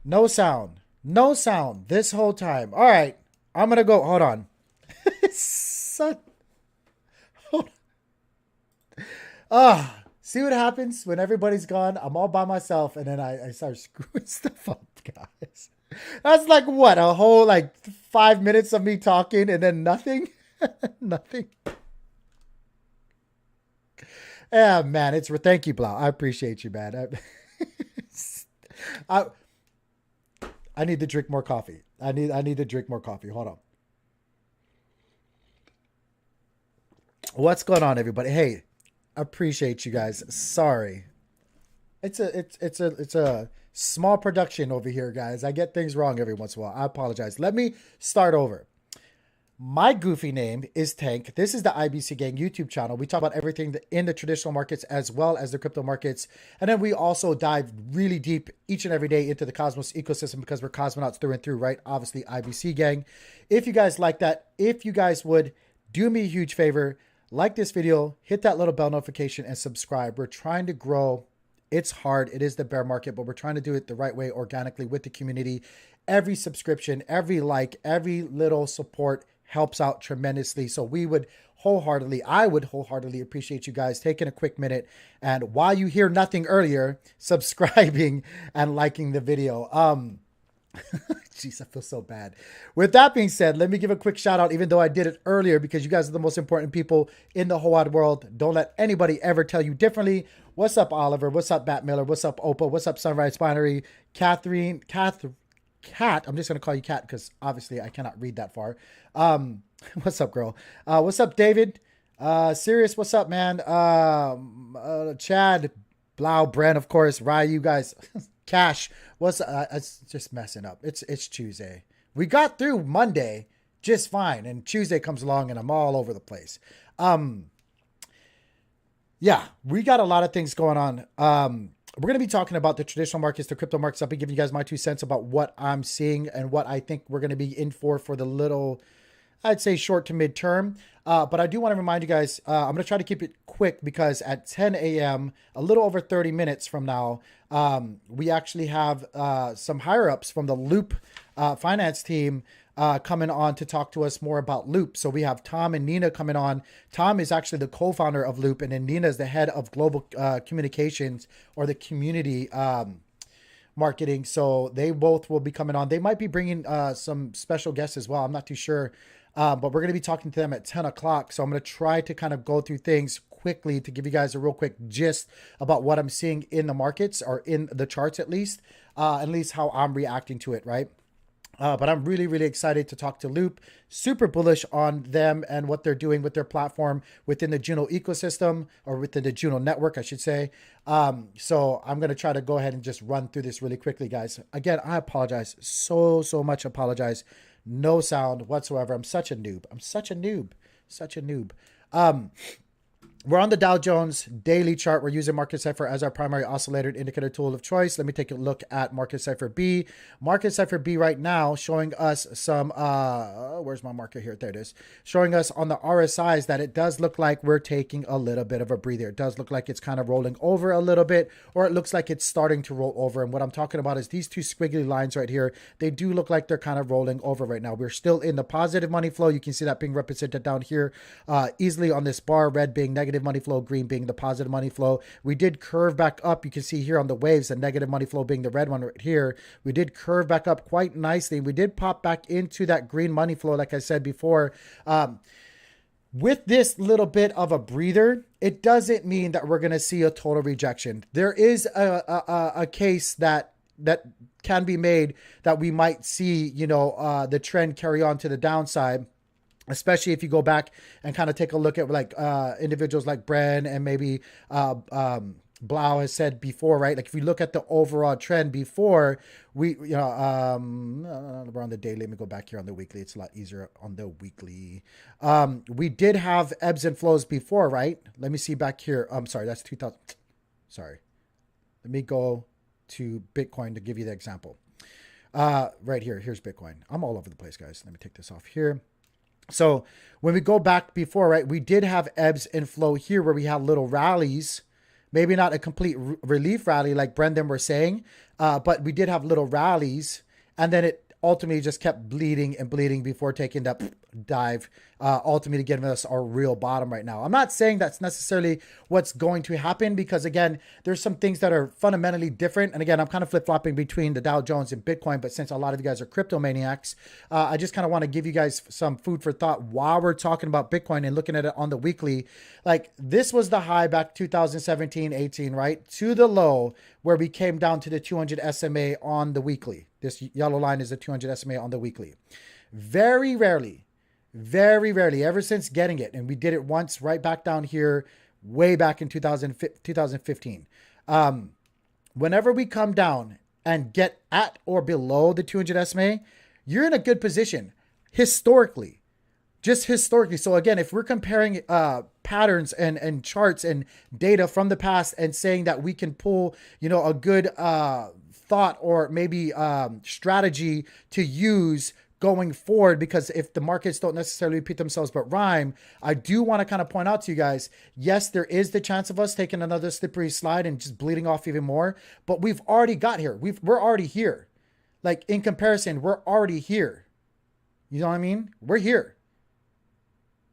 No sound. No sound this whole time. All right. I'm going to go. Hold on. Son. See what happens when everybody's gone? I'm all by myself and then I start screwing stuff up, guys. That's like what? A whole like 5 minutes of me talking and then nothing? Nothing. Yeah, man. Thank you, Blau. I appreciate you, man. I, I need to drink more coffee. I need to drink more coffee. Hold on. What's going on, everybody? Hey, appreciate you guys. Sorry. It's a small production over here, guys. I get things wrong every once in a while. I apologize. Let me start over. My goofy name is Tank. This is the IBC Gang YouTube channel. We talk about everything in the traditional markets as well as the crypto markets. And then we also dive really deep each and every day into the Cosmos ecosystem because we're cosmonauts through and through, right? Obviously, IBC Gang. If you guys like that, if you guys would do me a huge favor, like this video, hit that little bell notification and subscribe. We're trying to grow. It's hard. It is the bear market, but we're trying to do it the right way, organically with the community. Every subscription, every like, every little support helps out tremendously. So I would wholeheartedly appreciate you guys taking a quick minute and while you hear nothing earlier, subscribing and liking the video. Jeez, I feel so bad. With that being said, let me give a quick shout out, even though I did it earlier, because you guys are the most important people in the whole wide world. Don't let anybody ever tell you differently. What's up, Oliver? What's up, Bat Miller? What's up, Opa? What's up, Sunrise Binary? Catherine, Cat. I'm just going to call you Cat because obviously I cannot read that far. What's up, girl? What's up, David? Sirius, what's up, man? Chad, Blau, Bren, of course, Ryu, you guys. Cash, it's just messing up. It's Tuesday. We got through Monday just fine, and Tuesday comes along and I'm all over the place. Yeah, we got a lot of things going on. We're going to be talking about the traditional markets, the crypto markets. I'll be giving you guys my 2 cents about what I'm seeing and what I think we're going to be in for the little, I'd say, short to mid term. But I do want to remind you guys, I'm going to try to keep it quick because at 10 a.m., a little over 30 minutes from now, we actually have some higher ups from the Loop finance team coming on to talk to us more about Loop. So we have Tom and Nina coming on. Tom is actually the co-founder of Loop, and then Nina is the head of global communications or the community marketing. So they both will be coming on. They might be bringing some special guests as well. I'm not too sure. But we're going to be talking to them at 10 o'clock. So I'm going to try to kind of go through things quickly to give you guys a real quick gist about what I'm seeing in the markets or in the charts at least how I'm reacting to it, right? But I'm really, really excited to talk to Loop. Super bullish on them and what they're doing with their platform within the Juno ecosystem or within the Juno network, I should say. So I'm going to try to go ahead and just run through this really quickly, guys. Again, I apologize. So much apologize. No sound whatsoever. I'm such a noob. Such a noob. We're on the Dow Jones daily chart. We're using Market Cipher as our primary oscillator indicator tool of choice. Let me take a look at Market Cipher B. Market Cipher B right now showing us some, where's my market here? There it is. Showing us on the RSIs that it does look like we're taking a little bit of a breather. It does look like it's kind of rolling over a little bit, or it looks like it's starting to roll over. And what I'm talking about is these two squiggly lines right here. They do look like they're kind of rolling over right now. We're still in the positive money flow. You can see that being represented down here easily on this bar, red being negative money flow, green being the positive money flow. We did curve back up. You can see here on the waves, the negative money flow being the red one right here. We did curve back up quite nicely. We did pop back into that green money flow, like I said before. With this little bit of a breather, it doesn't mean that we're going to see a total rejection. There is a case that can be made that we might see, the trend carry on to the downside. Especially if you go back and kind of take a look at like individuals like Bren and maybe Blau has said before, right? Like if you look at the overall trend before, we're on the daily. Let me go back here on the weekly. It's a lot easier on the weekly. We did have ebbs and flows before, right? Let me see back here. I'm sorry, that's 2000. Sorry. Let me go to Bitcoin to give you the example. Right here. Here's Bitcoin. I'm all over the place, guys. Let me take this off here. So when we go back before, right, we did have ebbs and flow here where we had little rallies Maybe not a complete relief rally like Brendan were saying, but we did have little rallies, and then it ultimately just kept bleeding and bleeding before taking that dive, ultimately giving us our real bottom right now. I'm not saying that's necessarily what's going to happen, because again, there's some things that are fundamentally different. And again, I'm kind of flip-flopping between the Dow Jones and Bitcoin, but since a lot of you guys are crypto maniacs, I just kind of want to give you guys some food for thought while we're talking about Bitcoin and looking at it on the weekly. Like, this was the high back 2017, 18, right? To the low, where we came down to the 200 SMA on the weekly. This yellow line is the 200 SMA on the weekly. Very rarely, ever since getting it, and we did it once right back down here way back in 2015. Whenever we come down and get at or below the 200 SMA, you're in a good position historically. Just historically. So again, if we're comparing patterns and charts and data from the past and saying that we can pull, a good thought or maybe strategy to use going forward, because if the markets don't necessarily repeat themselves but rhyme, I do want to kind of point out to you guys, yes, there is the chance of us taking another slippery slide and just bleeding off even more, but we've already got here. We're already here. Like, in comparison, we're already here. You know what I mean? We're here.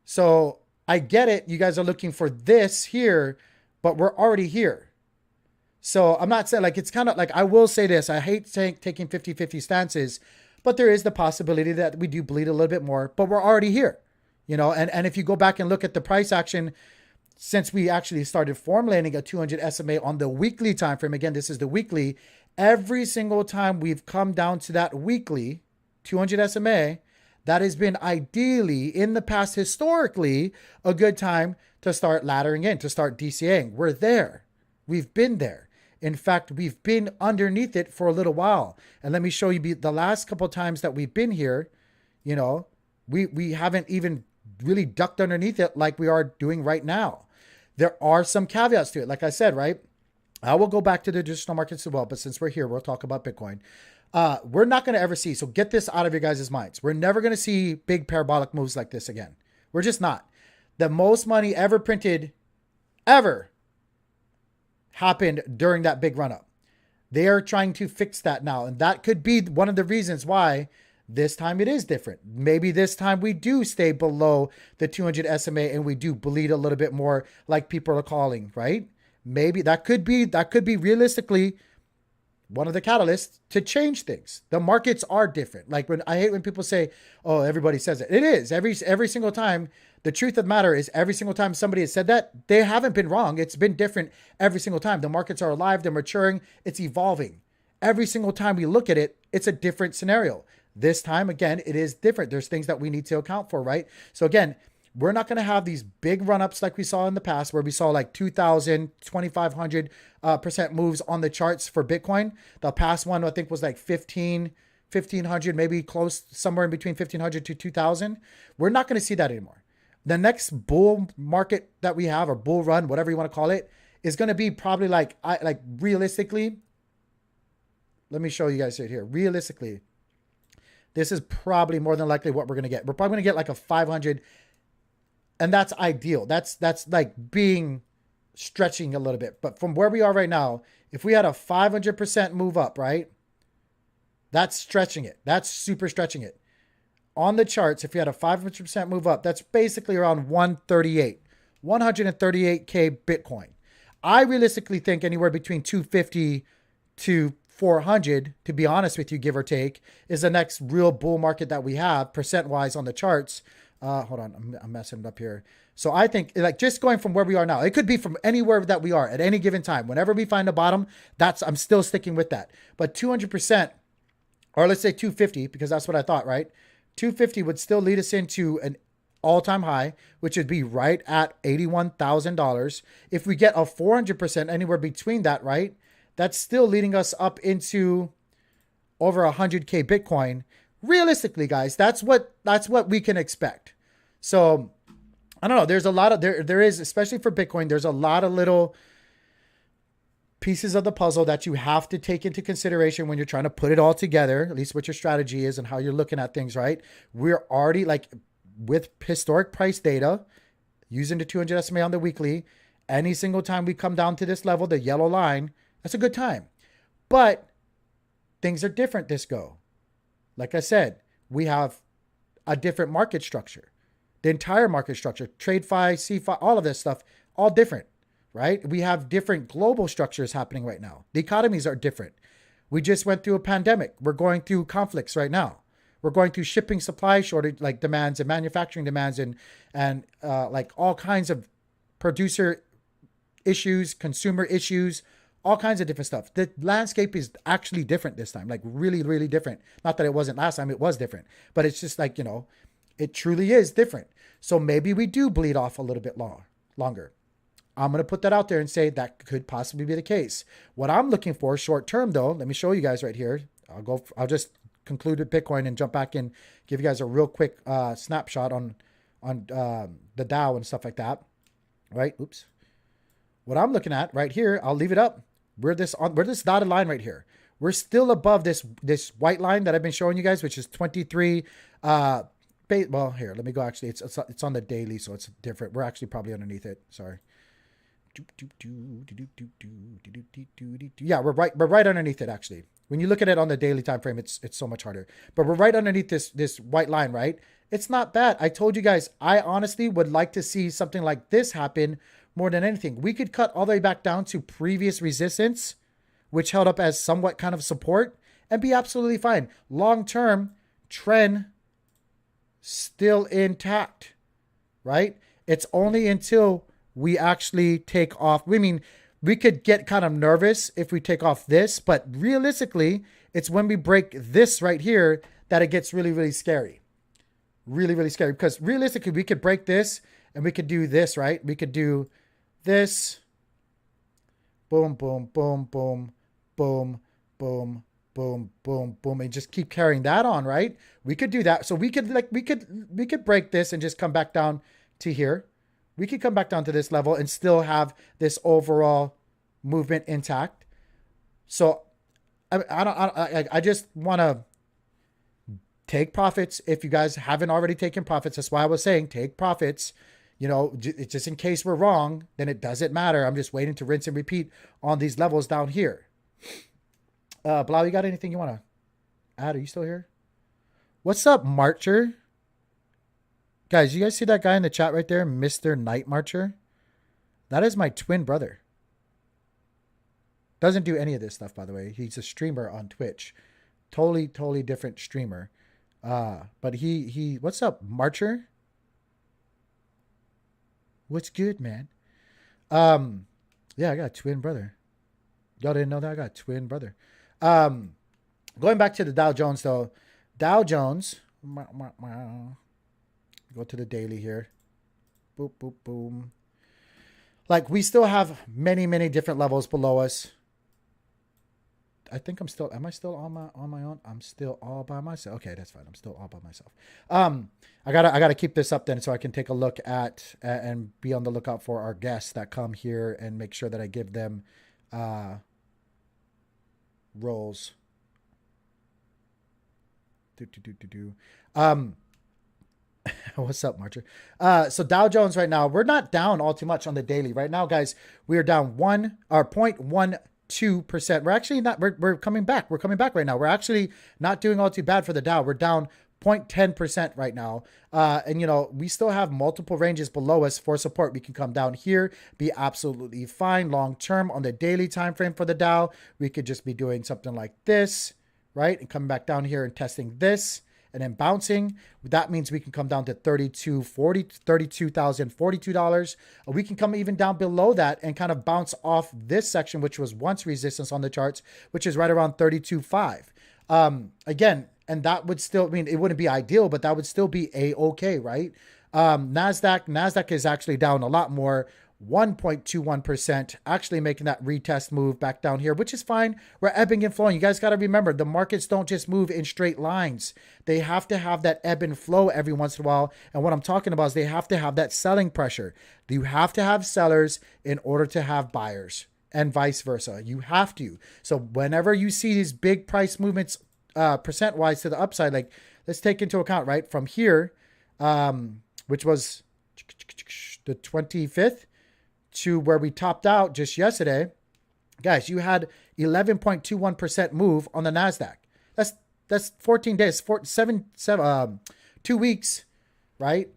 So I get it. You guys are looking for this here, but we're already here. So I'm not saying, like, it's kind of like, I will say this. I hate taking 50-50 stances, but there is the possibility that we do bleed a little bit more, but we're already here, and if you go back and look at the price action since we actually started formulating a 200 SMA on the weekly time frame, again, this is the weekly, every single time we've come down to that weekly 200 SMA, that has been ideally in the past, historically, a good time to start laddering in, to start DCAing. We're there. We've been there. In fact, we've been underneath it for a little while. And let me show you the last couple of times that we've been here, we haven't even really ducked underneath it like we are doing right now. There are some caveats to it. Like I said, right? I will go back to the traditional markets as well, but since we're here, we'll talk about Bitcoin. We're not going to ever see, so get this out of your guys' minds. We're never going to see big parabolic moves like this again. We're just not. The most money ever printed, ever, happened during that big run up. They are trying to fix that now. And that could be one of the reasons why this time it is different. Maybe this time we do stay below the 200 SMA and we do bleed a little bit more, like people are calling, right? Maybe that could be realistically one of the catalysts to change things. The markets are different. Like, I hate when people say, oh, everybody says it. It is every single time. The truth of the matter is, every single time somebody has said that, they haven't been wrong. It's been different every single time. The markets are alive. They're maturing. It's evolving. Every single time we look at it, it's a different scenario. This time, again, it is different. There's things that we need to account for, right? So again, we're not going to have these big run-ups like we saw in the past, where we saw like 2,000, 2,500% moves on the charts for Bitcoin. The past one, I think, was like 1,500, maybe close, somewhere in between 1,500 to 2,000. We're not going to see that anymore. The next bull market that we have, or bull run, whatever you want to call it, is going to be probably like realistically, let me show you guys it here. Realistically, this is probably more than likely what we're going to get. We're probably going to get like a 500, and that's ideal. That's like stretching a little bit. But from where we are right now, if we had a 500% move up, right? That's stretching it. That's super stretching it. On the charts, if you had a 500% move up, that's basically around 138, 138K Bitcoin. I realistically think anywhere between 250 to 400, to be honest with you, give or take, is the next real bull market that we have percent-wise on the charts. Hold on, I'm messing it up here. So I think, like, just going from where we are now, it could be from anywhere that we are at any given time. Whenever we find a bottom, I'm still sticking with that. But 200%, or let's say 250, because that's what I thought, right? 250 would still lead us into an all-time high, which would be right at $81,000. If we get a 400% anywhere between that, right? That's still leading us up into over 100K Bitcoin. Realistically, guys, that's what we can expect. So I don't know. There's a lot of, there is, especially for Bitcoin, there's a lot of little pieces of the puzzle that you have to take into consideration when you're trying to put it all together, at least what your strategy is and how you're looking at things, right? We're already, like, with historic price data, using the 200 SMA on the weekly, Any single time we come down to this level, the yellow line, that's a good time. But things are different this go. Like I said, we have a different market structure. The entire market structure, TradeFi, CFI, all of this stuff, all different, right? We have different global structures happening right now. The economies are different. We just went through a pandemic. We're going through conflicts right now. We're going through shipping supply shortage, like demands and manufacturing demands and like all kinds of producer issues, consumer issues, all kinds of different stuff. The landscape is actually different this time, like really, really different. Not that it wasn't last time, it was different, but it's just like, it truly is different. So maybe we do bleed off a little bit longer. I'm going to put that out there and say that could possibly be the case. What I'm looking for short term though, let me show you guys right here. I'll just conclude with Bitcoin and jump back and give you guys a real quick snapshot on the Dow and stuff like that. Right? Oops. What I'm looking at right here, I'll leave it up. We're this dotted line right here. We're still above this white line that I've been showing you guys, which is 23. Well, here, let me go. Actually, it's on the daily, so it's different. We're actually probably underneath it. Sorry. Yeah, we're right underneath it actually. When you look at it on the daily time frame, it's so much harder. But we're right underneath this white line, right? It's not bad. I told you guys, I honestly would like to see something like this happen more than anything. We could cut all the way back down to previous resistance, which held up as somewhat kind of support, and be absolutely fine. Long-term trend still intact, right? It's only until we actually take off. I mean, we could get kind of nervous if we take off this, but realistically, it's when we break this right here that it gets really, really scary. Really, really scary, because realistically, we could break this and we could do this, right? We could do this. Boom, boom, boom, boom, boom, boom, boom, boom, boom, and just keep carrying that on, right? We could do that. So we could break this and just come back down to here. We could come back down to this level and still have this overall movement intact. So I just want to take profits. If you guys haven't already taken profits, that's why I was saying take profits. Just in case we're wrong, then it doesn't matter. I'm just waiting to rinse and repeat on these levels down here. Blau, you got anything you want to add? Are you still here? What's up, Marcher? Guys, you guys see that guy in the chat right there, Mr. Night Marcher? That is my twin brother. Doesn't do any of this stuff, by the way. He's a streamer on Twitch. Totally different streamer. But he what's up, Marcher? What's good, man? Yeah, I got a twin brother. Y'all didn't know that? I got a twin brother. Going back to the Dow Jones though. Dow Jones. Go to the daily here. Boop, boop, boom. Like we still have many different levels below us. I think am I still on my own? I'm still all by myself. Okay, that's fine. I'm still all by myself. I gotta keep this up then so I can take a look at and be on the lookout for our guests that come here and make sure that I give them roles. What's up, Marcher? So Dow Jones right now, we're not down all too much on the daily. Right now, guys, we are down 0.12%. We're actually not, we're coming back. We're coming back right now. We're actually not doing all too bad for the Dow. We're down 0.10% right now. And we still have multiple ranges below us for support. We can come down here, be absolutely fine. Long term on the daily time frame for the Dow, we could just be doing something like this, right? And coming back down here and testing this. And then bouncing, that means we can come down to $32,042. We can come even down below that and kind of bounce off this section, which was once resistance on the charts, which is right around 32.5. Again, and that would still, it wouldn't be ideal, but that would still be a-okay, right? NASDAQ is actually down a lot more, 1.21%, actually making that retest move back down here, which is fine. We're ebbing and flowing. You guys got to remember, the markets don't just move in straight lines. They have to have that ebb and flow every once in a while. And what I'm talking about is they have to have that selling pressure. You have to have sellers in order to have buyers, and vice versa. You have to. So whenever you see these big price movements percent-wise to the upside, like let's take into account, right, from here, which was the 25th, to where we topped out just yesterday, guys, you had 11.21% move on the NASDAQ. That's 14 days, 2 weeks, right?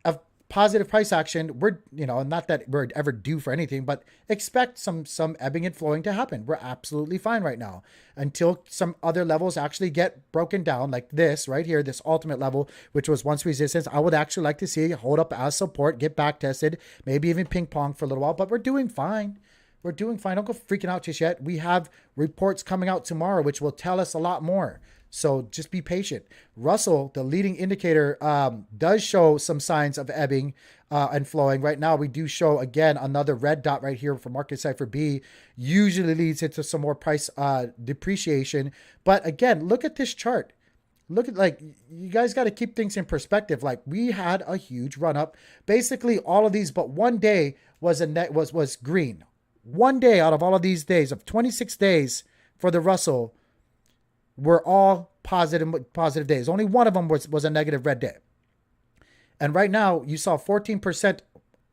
Of positive price action. We're, not that we're ever due for anything, but expect some ebbing and flowing to happen. We're absolutely fine right now until some other levels actually get broken down, like this right here, this ultimate level, which was once resistance. I would actually like to see it hold up as support, get back tested, maybe even ping pong for a little while, but we're doing fine. We're doing fine. Don't go freaking out just yet. We have reports coming out tomorrow, which will tell us a lot more. So just be patient. Russell, the leading indicator, does show some signs of ebbing and flowing. Right now, we do show, again, another red dot right here for Market Cipher B. Usually leads into some more price depreciation. But again, look at this chart. Look at, like, you guys got to keep things in perspective. Like, we had a huge run up. Basically, all of these, but one day was was green. One day out of all of these days, of 26 days for the Russell, were all positive days. Only one of them was a negative red day. And right now, you saw 14%,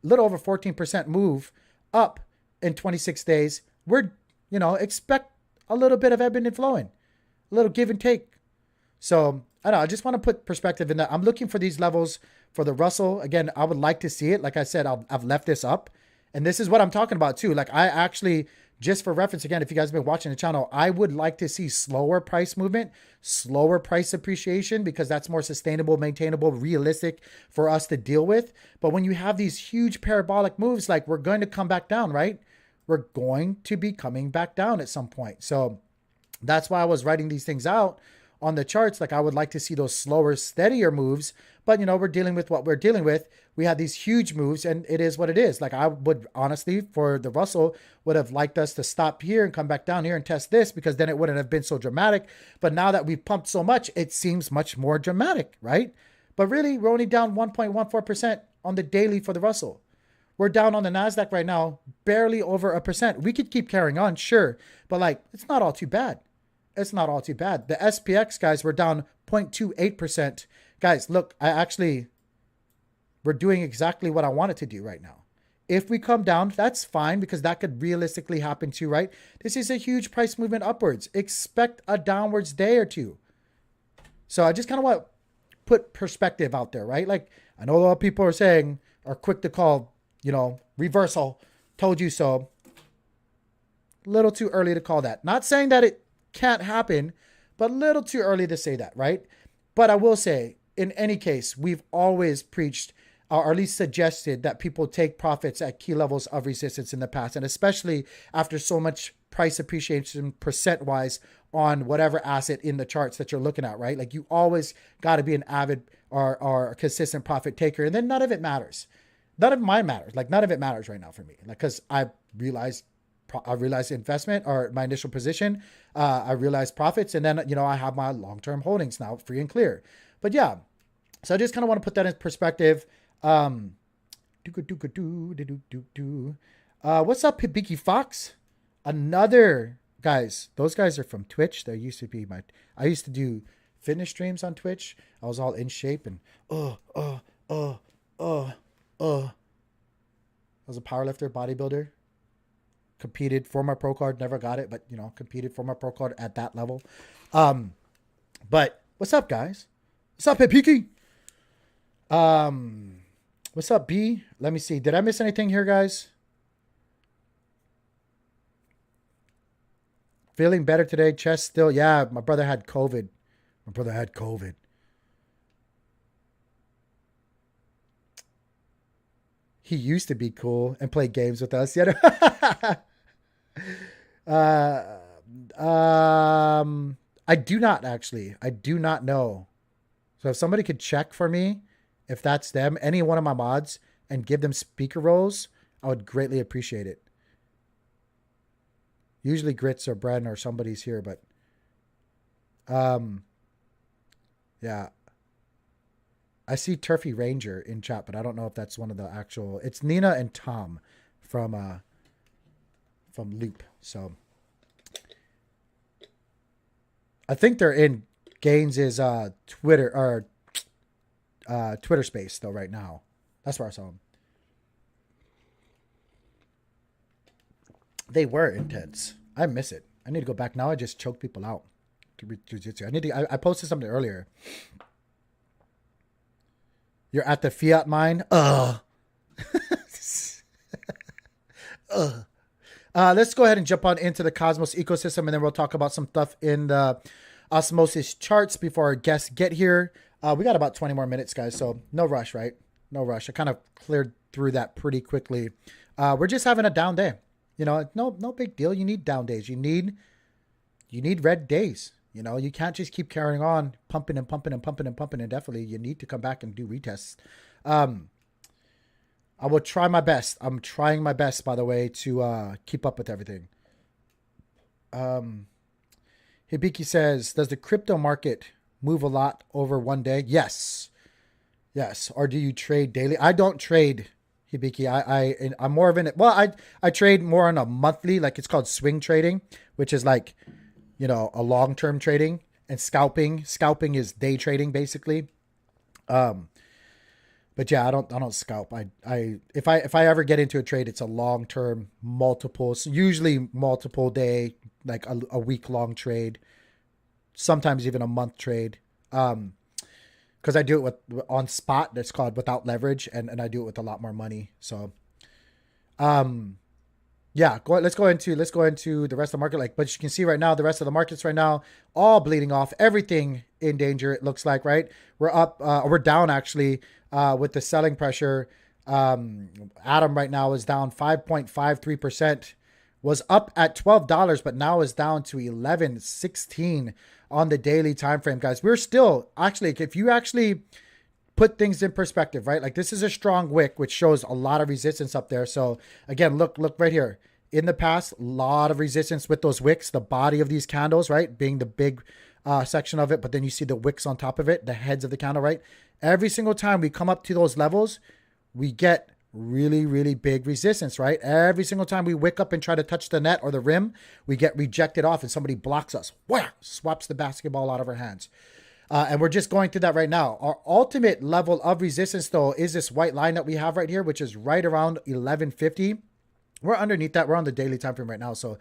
little over 14% move up in 26 days. We're, expect a little bit of ebbing and flowing, a little give and take. So, I don't know, I just want to put perspective in that. I'm looking for these levels for the Russell. Again, I would like to see it. Like I said, I've left this up. And this is what I'm talking about too. Like, I actually, just for reference, again, if you guys have been watching the channel, I would like to see slower price movement, slower price appreciation, because that's more sustainable, maintainable, realistic for us to deal with. But when you have these huge parabolic moves, like, we're going to come back down, right? We're going to be coming back down at some point. So that's why I was writing these things out on the charts. Like, I would like to see those slower, steadier moves, but we're dealing with what we're dealing with. We had these huge moves, and it is what it is. Like, I would honestly, for the Russell, would have liked us to stop here and come back down here and test this, because then it wouldn't have been so dramatic. But now that we've pumped so much, it seems much more dramatic, right? But really, we're only down 1.14% on the daily for the Russell. We're down on the NASDAQ right now, barely over 1%. We could keep carrying on, sure, but like, it's not all too bad. It's not all too bad. The SPX, guys, we're down 0.28%. Guys, look, we're doing exactly what I wanted to do right now. If we come down, that's fine, because that could realistically happen too, right? This is a huge price movement upwards. Expect a downwards day or two. So I just kind of want to put perspective out there, right? Like, I know a lot of people are quick to call, reversal, told you so. A little too early to call that. Not saying that it can't happen, but a little too early to say that, right? But I will say, in any case, we've always preached, or at least suggested, that people take profits at key levels of resistance in the past, and especially after so much price appreciation percent-wise on whatever asset in the charts that you're looking at, right? Like, you always got to be an avid or a consistent profit taker, and then none of it matters. None of mine matters. Like, none of it matters right now for me, like, because I realized investment, or my initial position, I realized profits, and then I have my long-term holdings now free and clear. But yeah, so I just kind of want to put that in perspective. What's up, Hibiki Fox? Another, guys, those guys are from Twitch. They used to be I used to do fitness streams on Twitch. I was all in shape and I was a powerlifter, bodybuilder. Competed for my pro card, never got it, but competed for my pro card at that level. But what's up, guys? What's up, Hipiki? What's up, B? Let me see. Did I miss anything here, guys? Feeling better today. Chest still. Yeah, my brother had COVID. He used to be cool and play games with us. I do not actually. I do not know. So if somebody could check for me, if that's them, any one of my mods, and give them speaker roles, I would greatly appreciate it. Usually Grits or Bren or somebody's here, but yeah. I see Turfy Ranger in chat, but I don't know if that's one of the actual. It's Nina and Tom from Loop. So I think they're in Gaines' Twitter or Twitter space though right now. That's where I saw them. They were intense. I miss it. I need to go back now. I just choke people out to jiu-jitsu. I posted something earlier. You're at the fiat mine. Ugh. Ugh. Let's go ahead and jump on into the Cosmos ecosystem, and then we'll talk about some stuff in the Osmosis charts before our guests get here. We got about 20 more minutes, guys, so no rush, right? No rush. I kind of cleared through that pretty quickly. We're just having a down day. You know, no big deal. You need down days. You need red days. You know, you can't just keep carrying on, pumping and pumping and pumping and pumping indefinitely. You need to come back and do retests. I will try my best. I'm trying my best, by the way, to keep up with everything. Hibiki says, does the crypto market move a lot over one day? Yes. Or do you trade daily? I don't trade, Hibiki. I'm more of I trade more on a monthly, like it's called swing trading, which is like, you know, a long-term trading, and scalping. Scalping is day trading, basically. But yeah, I don't scalp. If I ever get into a trade, it's a long-term, usually multiple day, like a week-long trade, sometimes even a month trade. Because I do it on spot. That's called without leverage, and I do it with a lot more money. So, yeah, let's go into the rest of the market. But you can see right now, the rest of the markets right now, all bleeding off. Everything in danger, it looks like, right? We're up, we're down actually, with the selling pressure. Atom right now is down 5.53%, was up at $12, but now is down to 11.16 on the daily time frame, guys. We're still actually, if you actually put things in perspective, right? Like this is a strong wick, which shows a lot of resistance up there. So again, look right here. In the past, a lot of resistance with those wicks, the body of these candles, right? Being the big section of it, but then you see the wicks on top of it, the heads of the candle, right? Every single time we come up to those levels, we get really, really big resistance, right? Every single time we wick up and try to touch the net or the rim, we get rejected off and somebody blocks us. Wow! Swaps the basketball out of our hands. And we're just going through that right now. Our ultimate level of resistance, though, is this white line that we have right here, which is right around 1150. We're underneath that. We're on the daily time frame right now, so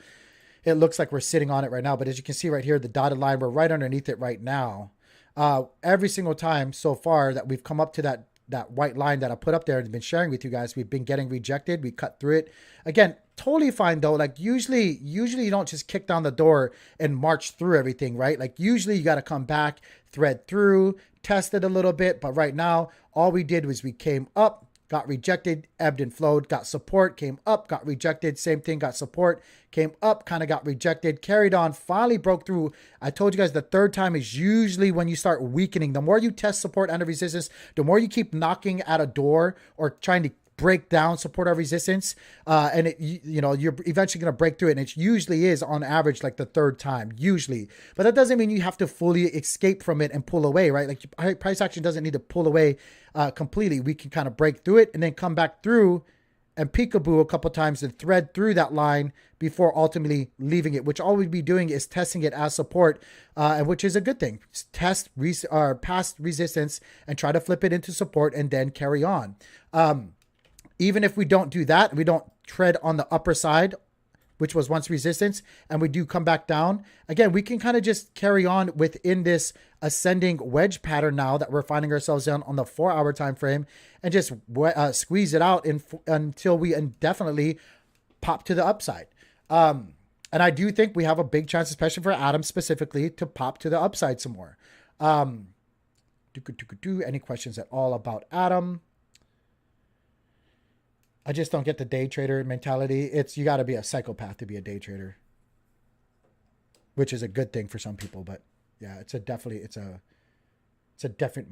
it looks like we're sitting on it right now. But as you can see right here, the dotted line, we're right underneath it right now. Every single time so far that we've come up to that white line that I put up there and been sharing with you guys, we've been getting rejected. We cut through it. Again, totally fine though. Like usually you don't just kick down the door and march through everything, right? Like usually you got to come back, thread through, test it a little bit. But right now, all we did was we came up, got rejected, ebbed and flowed, got support, came up, got rejected, same thing, got support, came up, kind of got rejected, carried on, finally broke through. I told you guys the third time is usually when you start weakening. The more you test support and resistance, the more you keep knocking at a door or trying to break down support or resistance, and you're eventually going to break through it, and it usually is on average like the third time, usually. But that doesn't mean you have to fully escape from it and pull away, right? Like price action doesn't need to pull away completely. We can kind of break through it and then come back through and peekaboo a couple times and thread through that line before ultimately leaving it, which all we'd be doing is testing it as support, and which is a good thing. Test past resistance and try to flip it into support and then carry on. Even if we don't do that, we don't tread on the upper side, which was once resistance, and we do come back down, again, we can kind of just carry on within this ascending wedge pattern now that we're finding ourselves on the 4-hour time frame, and just squeeze it out until we indefinitely pop to the upside. And I do think we have a big chance, especially for Atom specifically, to pop to the upside some more. Any questions at all about Atom? I just don't get the day trader mentality. You got to be a psychopath to be a day trader, which is a good thing for some people. But yeah, it's a different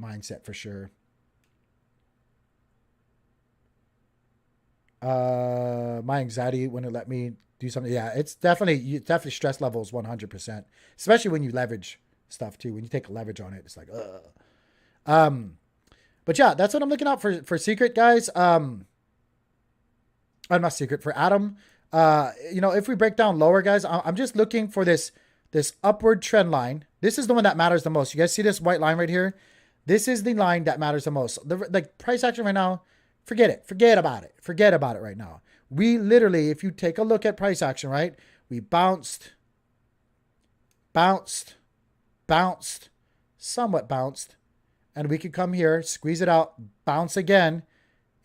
mindset for sure. My anxiety wouldn't let me do something. Yeah, it's definitely stress levels 100%, especially when you leverage stuff too. When you take a leverage on it, it's like, but yeah, that's what I'm looking out for Secret, guys. I'm not Secret for Atom. If we break down lower, guys, I'm just looking for this upward trend line. This is the one that matters the most. You guys see this white line right here? This is the line that matters the most. The price action right now, forget it. Forget about it right now. We literally, if you take a look at price action, right? We bounced, bounced, bounced, somewhat bounced, and we could come here, squeeze it out, bounce again,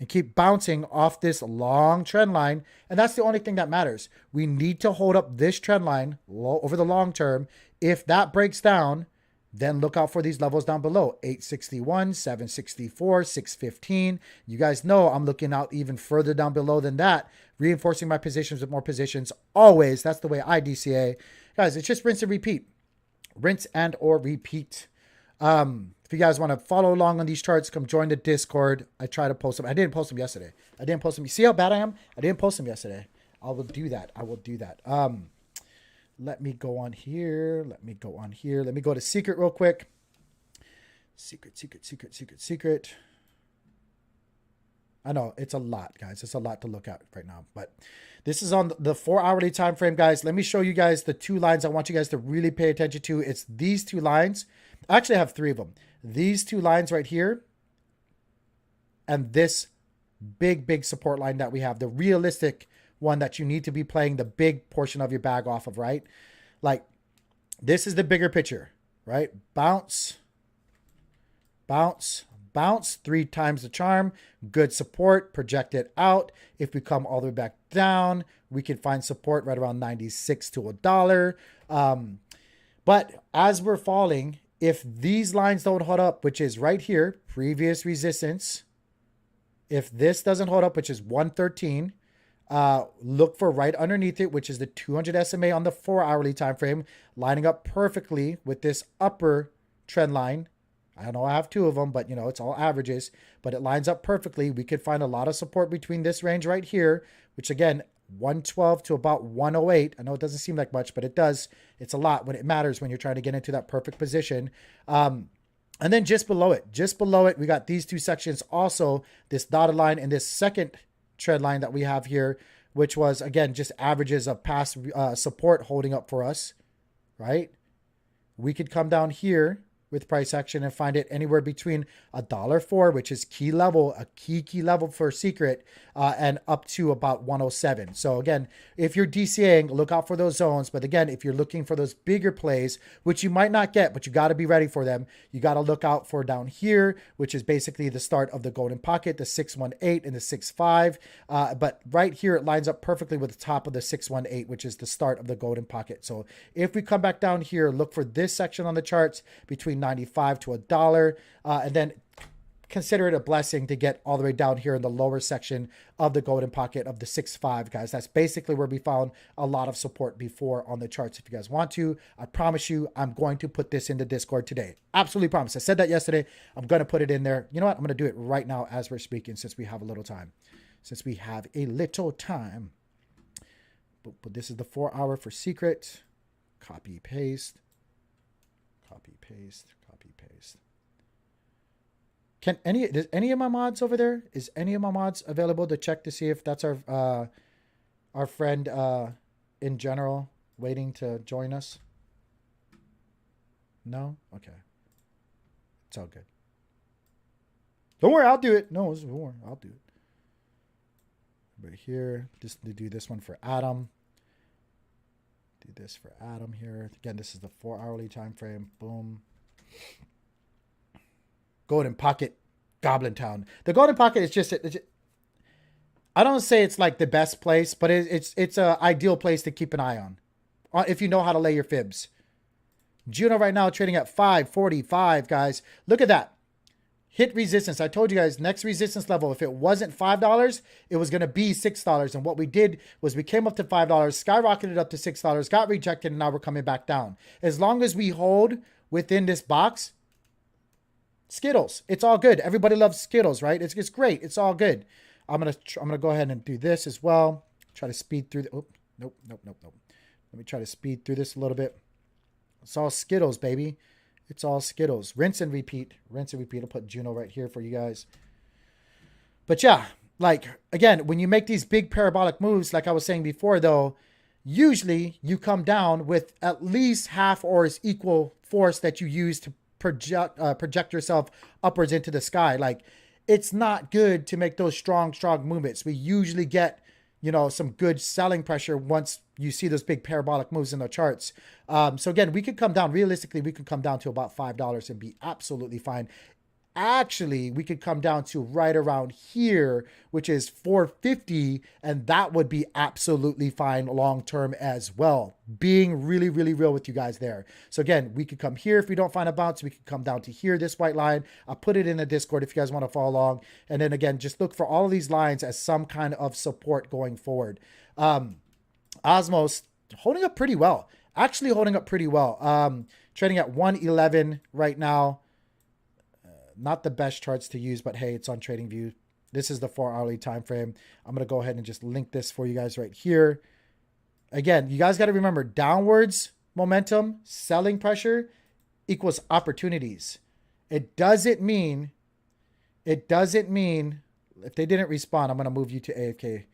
and keep bouncing off this long trend line. And that's the only thing that matters. We need to hold up this trend line over the long term. If that breaks down, then look out for these levels down below. 861, 764, 615. You guys know I'm looking out even further down below than that, reinforcing my positions with more positions. Always. That's the way I DCA. Guys, it's just rinse and repeat. Rinse and or repeat. If you guys want to follow along on these charts, come join the Discord. I try to post them. I didn't post them yesterday. You see how bad I am? I didn't post them yesterday. I will do that. Let me go on here. Let me go to secret real quick. Secret. I know it's a lot, guys. It's a lot to look at right now, but this is on the 4-hourly time frame, guys. Let me show you guys the two lines I want you guys to really pay attention to. It's these two lines. Actually, I have 3 of them. These 2 lines right here, and this big support line that we have, the realistic one that you need to be playing the big portion of your bag off of, right? Like, this is the bigger picture, right? Bounce, 3 times the charm, good support, project it out. If we come all the way back down, we can find support right around 96 to $1. But as we're falling, if these lines don't hold up, which is right here, previous resistance, if this doesn't hold up, which is 113, look for right underneath it, which is the 200 SMA on the 4-hourly time frame, lining up perfectly with this upper trend line. I know I have 2 of them, but you know, it's all averages, but it lines up perfectly. We could find a lot of support between this range right here, which again, 112 to about 108. I know it doesn't seem like much, but it does. It's a lot when it matters, when you're trying to get into that perfect position. And then just below it, we got these 2 sections. Also, this dotted line and this second trend line that we have here, which was, again, just averages of past support holding up for us, right? We could come down here with price action and find it anywhere between $1.04, which is key level, a key level for secret, and up to about 107. So again, if you're DCAing, look out for those zones. But again, if you're looking for those bigger plays, which you might not get, but you got to be ready for them, you got to look out for down here, which is basically the start of the golden pocket, the 618 and the 65. But right here, it lines up perfectly with the top of the 618, which is the start of the golden pocket. So if we come back down here, look for this section on the charts between 95 to $1, and then consider it a blessing to get all the way down here in the lower section of the golden pocket of the 6.5, guys. That's basically where we found a lot of support before on the charts. If you guys want to, I promise you, I'm going to put this in the Discord today. Absolutely promise. I said that yesterday. I'm going to put it in there. You know what? I'm going to do it right now as we're speaking, since we have a little time. But this is the 4-hour for secret. Copy, paste. Does any of my mods over there? Is any of my mods available to check to see if that's our friend in general waiting to join us? No? Okay. It's all good. Don't worry, I'll do it. No, don't worry, I'll do it. Right here, just to do this one for Adam. Do this for Adam here. Again, this is the 4-hourly time frame. Boom. Golden pocket, Goblin Town. The golden pocket is just, I don't say it's like the best place, but it's a ideal place to keep an eye on if you know how to lay your fibs. Juno right now trading at 545, guys. Look at that. Hit resistance. I told you guys, next resistance level, if it wasn't $5, it was going to be $6. And what we did was we came up to $5, skyrocketed up to $6, got rejected, and now we're coming back down. As long as we hold within this box, Skittles, it's all good. Everybody loves Skittles, right? It's great. It's all good. I'm gonna go ahead and do this as well. Try to speed through. Nope. Let me try to speed through this a little bit. It's all Skittles, baby. It's all Skittles. Rinse and repeat. I'll put Juno right here for you guys. But yeah, like, again, when you make these big parabolic moves, like I was saying before, though, usually you come down with at least half or is equal force that you use to project yourself upwards into the sky. Like, it's not good to make those strong movements. We usually get, some good selling pressure once you see those big parabolic moves in the charts. So again, we could come down, realistically, we could come down to about $5 and be absolutely fine. Actually, we could come down to right around here, which is 450, and that would be absolutely fine long-term as well. Being really, really real with you guys there. So again, we could come here if we don't find a bounce. We could come down to here, this white line. I'll put it in the Discord if you guys want to follow along. And then again, just look for all of these lines as some kind of support going forward. Osmos holding up pretty well. Actually holding up pretty well. Trading at 111 right now. Not the best charts to use, but hey, it's on TradingView. This is the 4-hourly time frame. I'm going to go ahead and just link this for you guys right here. Again, you guys got to remember, downwards momentum, selling pressure equals opportunities. It doesn't mean if they didn't respond, I'm going to move you to AFK.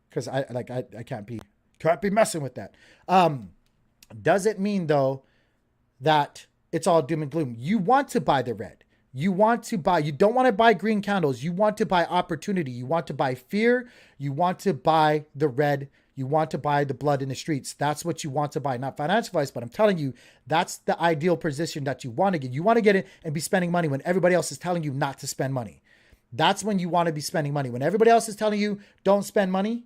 Because I can't be messing with that. Doesn't mean though that it's all doom and gloom. You want to buy the red. You don't want to buy green candles. You want to buy opportunity. You want to buy fear. You want to buy the red. You want to buy the blood in the streets. That's what you want to buy. Not financial advice, but I'm telling you, that's the ideal position that you want to get. You want to get it and be spending money when everybody else is telling you not to spend money. That's when you want to be spending money. When everybody else is telling you don't spend money,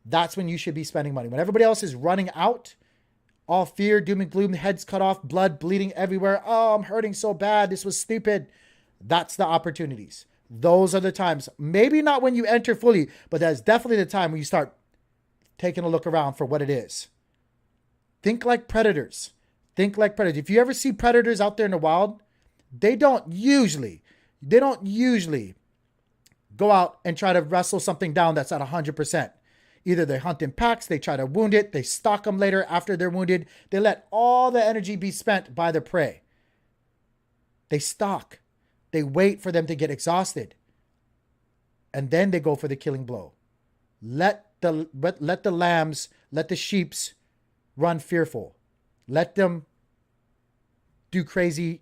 that's when you should be spending money. When everybody else is running out, all fear, doom and gloom, heads cut off, blood bleeding everywhere. Oh, I'm hurting so bad. This was stupid. That's the opportunities. Those are the times. Maybe not when you enter fully, but that's definitely the time when you start taking a look around for what it is. Think like predators. Think like predators. If you ever see predators out there in the wild, they don't usually go out and try to wrestle something down that's at 100%. Either they hunt in packs, they try to wound it, they stalk them later after they're wounded. They let all the energy be spent by the prey. They stalk. They wait for them to get exhausted. And then they go for the killing blow. Let the lambs, let the sheeps run fearful. Let them do crazy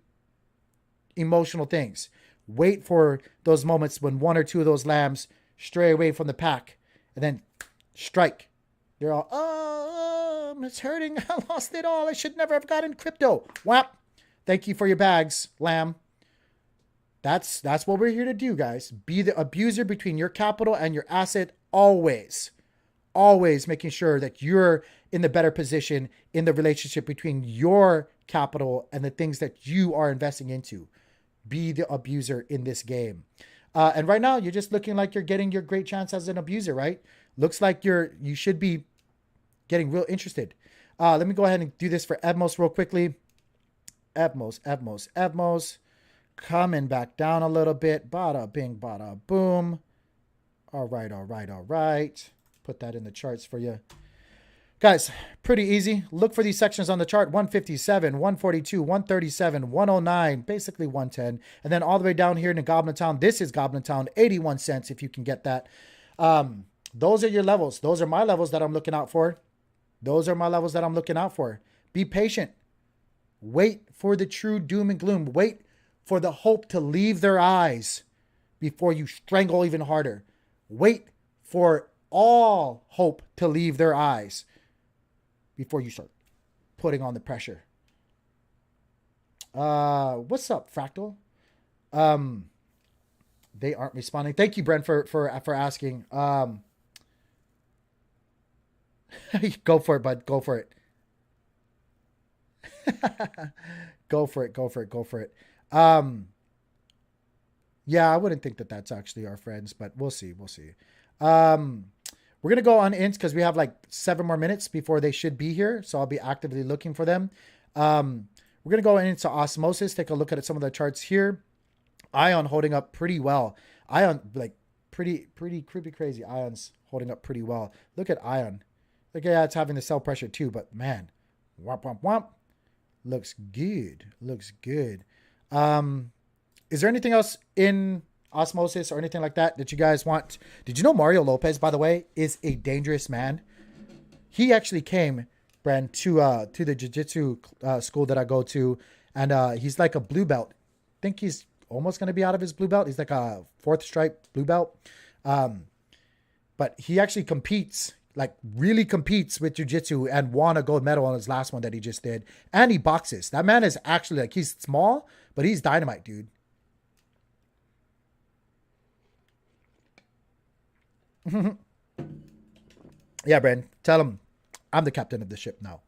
emotional things. Wait for those moments when one or two of those lambs stray away from the pack and then strike. They're all, oh, it's hurting. I lost it all. I should never have gotten crypto. Whap. Thank you for your bags, lamb. That's what we're here to do, guys. Be the abuser between your capital and your asset always. Always making sure that you're in the better position in the relationship between your capital and the things that you are investing into. Be the abuser in this game. And right now, you're just looking like you're getting your great chance as an abuser, right? Looks like you should be getting real interested. Let me go ahead and do this for Evmos real quickly. Evmos. Coming back down a little bit. Bada bing, bada boom. All right. Put that in the charts for you. Guys, pretty easy. Look for these sections on the chart. 157, 142, 137, 109, basically 110. And then all the way down here in Goblin Town. This is Goblin Town, 81 cents if you can get that. Those are your levels. Those are my levels that I'm looking out for. Be patient. Wait for the true doom and gloom. Wait for the hope to leave their eyes before you strangle even harder. Wait for all hope to leave their eyes before you start putting on the pressure. What's up, Fractal? They aren't responding. Thank you, Brent, for asking. Go for it, bud. Go for it. Go for it. Yeah, I wouldn't think that that's actually our friends, but we'll see. We're going to go on ints because we have like 7 more minutes before they should be here. So I'll be actively looking for them. We're going to go into Osmosis, take a look at some of the charts here. Ion holding up pretty well. Ion, like pretty crazy. Ion's holding up pretty well. Look at Ion. Like, yeah, it's having the sell pressure too, but man, womp. Looks good. Is there anything else in Osmosis or anything like that you guys want? Did you know Mario Lopez, by the way, is a dangerous man? He actually came, Brand, to the jiu-jitsu school that I go to, and he's like a blue belt. I think he's almost going to be out of his blue belt. He's like a 4th stripe blue belt. But but he actually competes, like really competes with jiu-jitsu and won a gold medal on his last one that he just did. And he boxes. That man is actually like, he's small, but he's dynamite, dude. Yeah, Brandon, tell him I'm the captain of the ship now.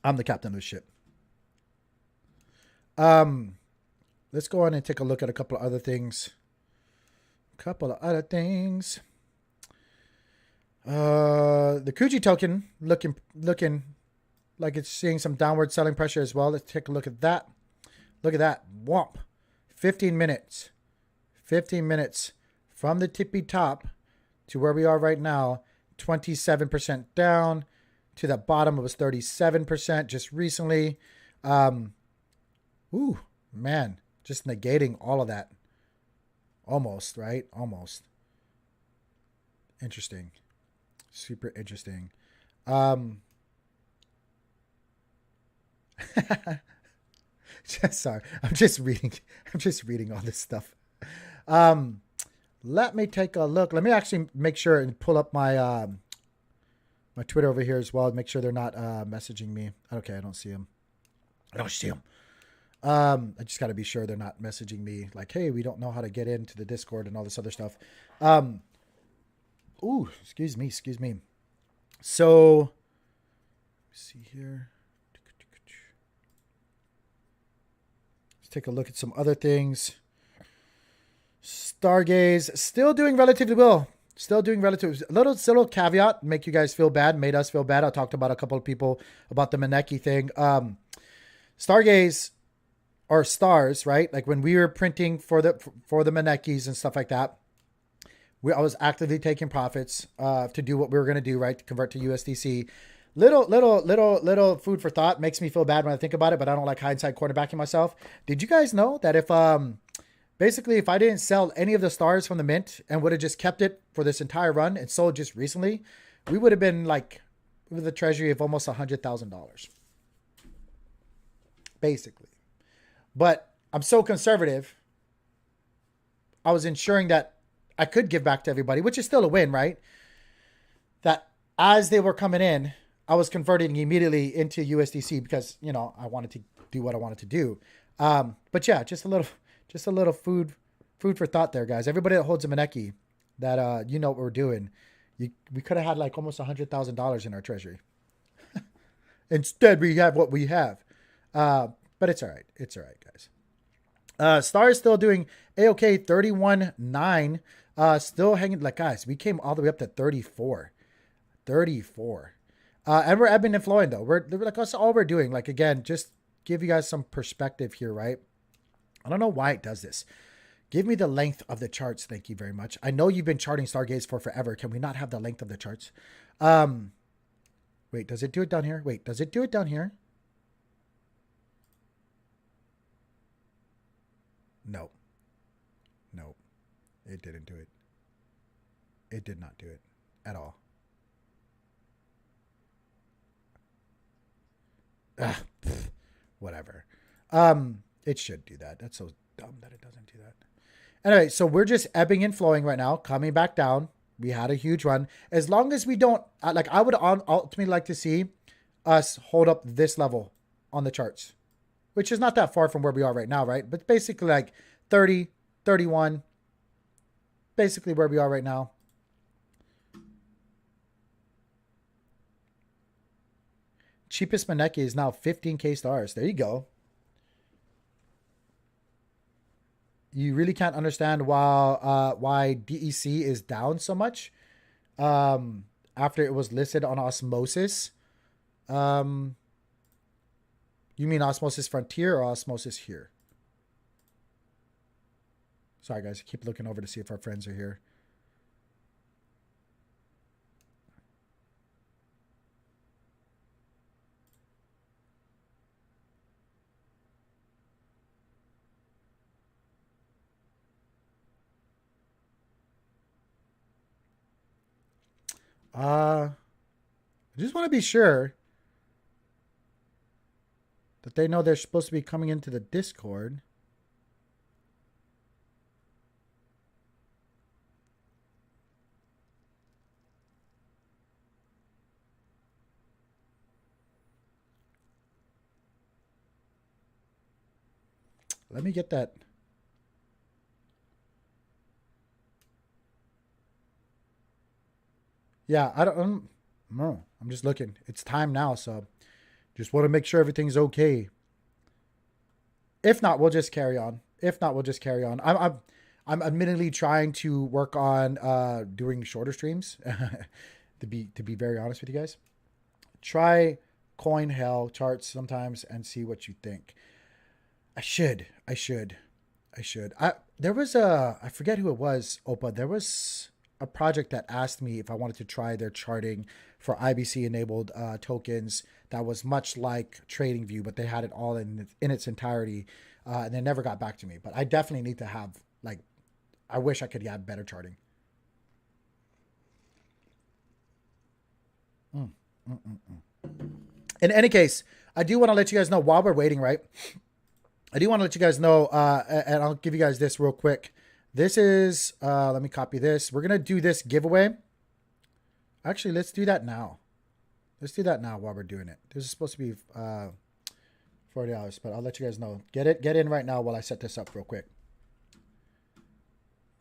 I'm the captain of the ship. Let's go on and take a look at a couple of other things. The Kuji token looking like it's seeing some downward selling pressure as well. Let's take a look at that. Look at that. Womp. 15 minutes. 15 minutes from the tippy top to where we are right now. 27% down. To the bottom, it was 37% just recently. Ooh, man. Just negating all of that. Almost, right? Almost. Interesting. Super interesting. Sorry, I'm just reading all this stuff. Let me take a look. Let me actually make sure and pull up my my Twitter over here as well. Make sure they're not messaging me. Okay, I don't see them. I just got to be sure they're not messaging me like, hey, we don't know how to get into the Discord and all this other stuff. Ooh, excuse me. So, let's see here. Let's take a look at some other things. Stargaze, still doing relatively well. Still doing relatively. Little caveat, make you guys feel bad, made us feel bad. I talked about a couple of people about the Maneki thing. Stargaze, or stars, right? Like when we were printing for the Manekis and stuff like that, I was actively taking profits to do what we were going to do, right? To convert to USDC. Little food for thought. Makes me feel bad when I think about it, but I don't like hindsight quarterbacking myself. Did you guys know that if basically if I didn't sell any of the stars from the mint and would have just kept it for this entire run and sold just recently, we would have been like with a treasury of almost $100,000. Basically. But I'm so conservative. I was ensuring that I could give back to everybody, which is still a win, right? That as they were coming in, I was converting immediately into USDC because, you know, I wanted to do what I wanted to do. But yeah, just a little food for thought there, guys. Everybody that holds a Maneki, that you know what we're doing. We could have had like almost $100,000 in our treasury. Instead, we have what we have. But it's all right. It's all right, guys. Star is still doing A-OK 31.9. Still hanging. Like, guys, we came all the way up to 34. 34. And we're ebbing and flowing, though. We're like, that's all we're doing. Like, again, just give you guys some perspective here, right? I don't know why it does this. Give me the length of the charts. Thank you very much. I know you've been charting Stargaze for forever. Can we not have the length of the charts? Wait, does it do it down here? Wait, does it do it down here? No. No. It didn't do it. It did not do it at all. Whatever. It should do that. That's so dumb that it doesn't do that. Anyway, so we're just ebbing and flowing right now, coming back down. We had a huge run. As long as we don't, like, I would ultimately like to see us hold up this level on the charts, which is not that far from where we are right now, right? But basically like 30, 31, basically where we are right now. Cheapest Maneki is now 15K stars. There you go. You really can't understand why DEC is down so much after it was listed on Osmosis. You mean Osmosis Frontier or Osmosis here? Sorry, guys. I keep looking over to see if our friends are here. I just want to be sure that they know they're supposed to be coming into the Discord. Let me get that. Yeah, I don't no. I'm just looking. It's time now, so just want to make sure everything's okay. If not, we'll just carry on. If not, we'll just carry on. I'm admittedly trying to work on doing shorter streams. To be very honest with you guys, try coin hell charts sometimes and see what you think. I should. I should. I should. There was I forget who it was, Opa. There was a project that asked me if I wanted to try their charting for IBC enabled tokens that was much like TradingView, but they had it all in its entirety, and they never got back to me. But I definitely need to have like, I wish I could have better charting. Mm, mm, mm, mm. In any case, I do want to let you guys know while we're waiting, right? I do want to let you guys know, and I'll give you guys this real quick. This is, let me copy this. We're going to do this giveaway. Actually, let's do that now. Let's do that now while we're doing it. This is supposed to be $40, but I'll let you guys know. Get in right now while I set this up real quick.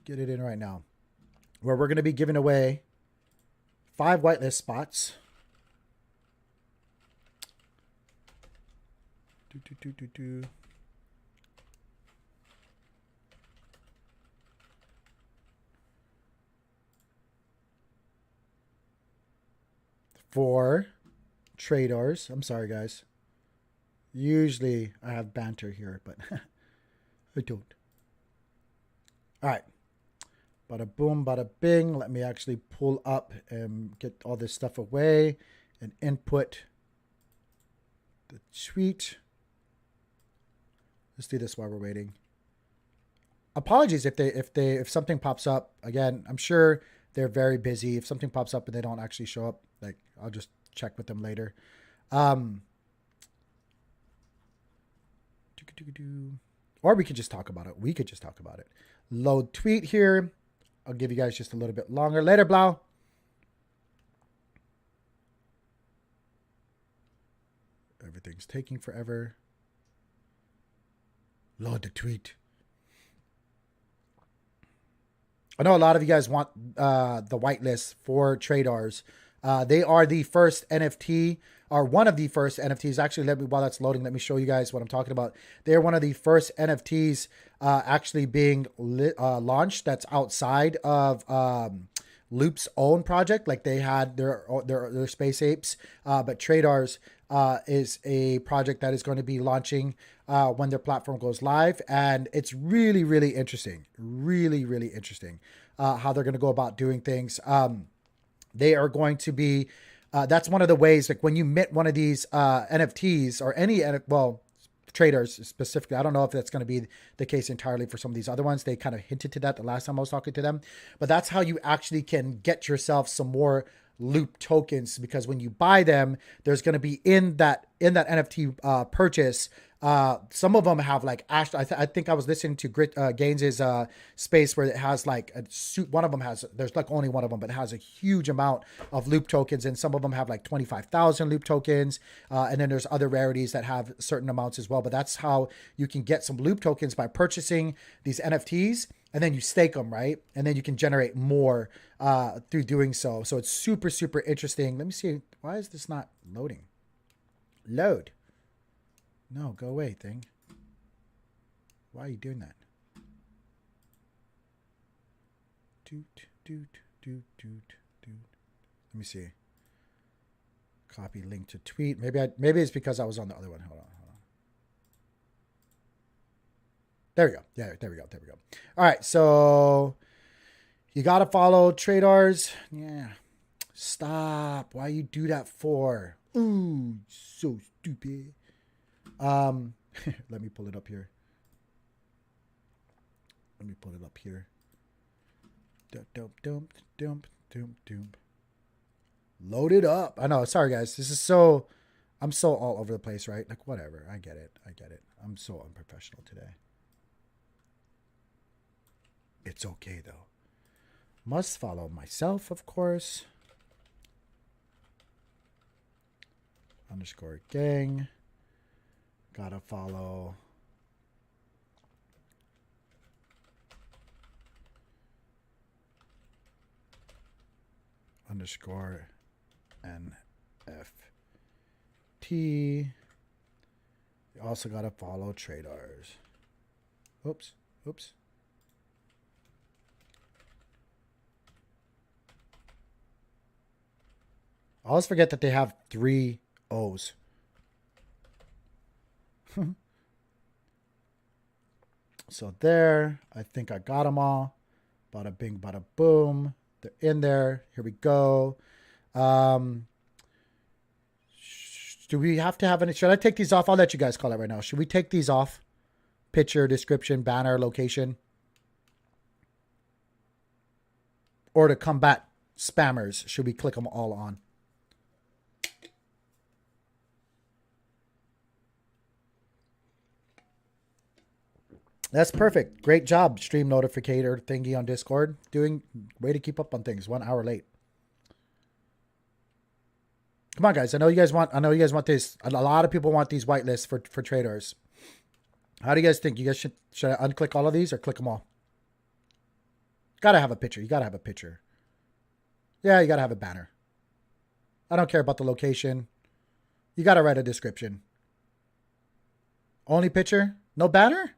Get it in right now. Where we're going to be giving away 5 whitelist spots. For traders. I'm sorry, guys. Usually I have banter here, but I don't. All right. Bada boom, bada bing. Let me actually pull up and get all this stuff away and input the tweet. Let's do this while we're waiting. Apologies if something pops up. Again, I'm sure they're very busy. If something pops up and they don't actually show up, like, I'll just check with them later. Or we could just talk about it. Load tweet here. I'll give you guys just a little bit longer. Later, Blau. Everything's taking forever. Load the tweet. I know a lot of you guys want the whitelist for traders. They are the first NFT, or one of the first NFTs. Actually, while that's loading, let me show you guys what I'm talking about. They're one of the first NFTs actually being launched that's outside of Loop's own project. Like, they had their Space Apes, but Traders is a project that is going to be launching when their platform goes live, and it's really, really interesting. Really, really interesting how they're going to go about doing things. They are going to be, that's one of the ways, like when you mint one of these NFTs or any, traders specifically, I don't know if that's going to be the case entirely for some of these other ones. They kind of hinted to that the last time I was talking to them, but that's how you actually can get yourself some more Loop tokens, because when you buy them, there's going to be in that NFT purchase. Some of them have like Ash. I think I was listening to Gaines's space where it has like a suit. One of them has, there's like only one of them, but it has a huge amount of Loop tokens, and some of them have like 25,000 Loop tokens. And then there's other rarities that have certain amounts as well. But that's how you can get some Loop tokens, by purchasing these NFTs, and then you stake them, right? And then you can generate more through doing so. So it's super, super interesting. Let me see. Why is this not loading? Load. No, go away, thing. Why are you doing that? Let me see. Copy link to tweet. Maybe it's because I was on the other one. Hold on. There we go. Yeah, there we go. All right, so you gotta follow traders. Yeah. Stop. Why you do that for? Ooh, so stupid. Let me pull it up here. Load it up. I know. Sorry, guys. I'm so all over the place, right? Like, whatever. I get it. I'm so unprofessional today. It's okay, though. Must follow myself, of course. _gang. Gotta follow underscore NFT. You also got to follow traders. Oops. I always forget that they have 3 O's. So there, I think I got them all. Bada bing, bada boom. They're in there. Here we go. Do we have to have any? Should I take these off? I'll let you guys call it right now. Should we take these off? Picture, description, banner, location. Or to combat spammers, should we click them all on? That's perfect. Great job, stream notificator thingy on Discord. Way to keep up on things. 1 hour late. Come on, guys. I know you guys want this. A lot of people want these whitelists for traders. How do you guys think? You guys should I unclick all of these or click them all? Gotta have a picture. You gotta have a picture. Yeah, you gotta have a banner. I don't care about the location. You gotta write a description. Only picture? No banner?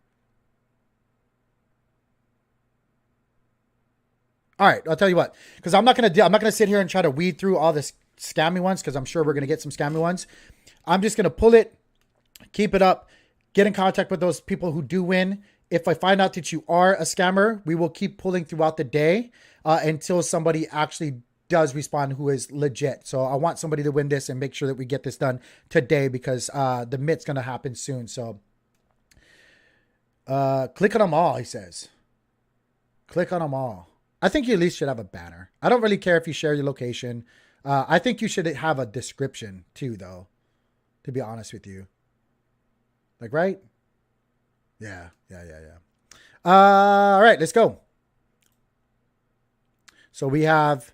All right, I'll tell you what, because I'm not gonna sit here and try to weed through all this scammy ones, because I'm sure we're gonna get some scammy ones. I'm just gonna pull it, keep it up, get in contact with those people who do win. If I find out that you are a scammer, we will keep pulling throughout the day until somebody actually does respond who is legit. So I want somebody to win this and make sure that we get this done today, because the mit's gonna happen soon. So click on them all, he says. Click on them all. I think you at least should have a banner. I don't really care if you share your location. I think you should have a description too, though, to be honest with you. Like, right? Yeah. All right, let's go. So we have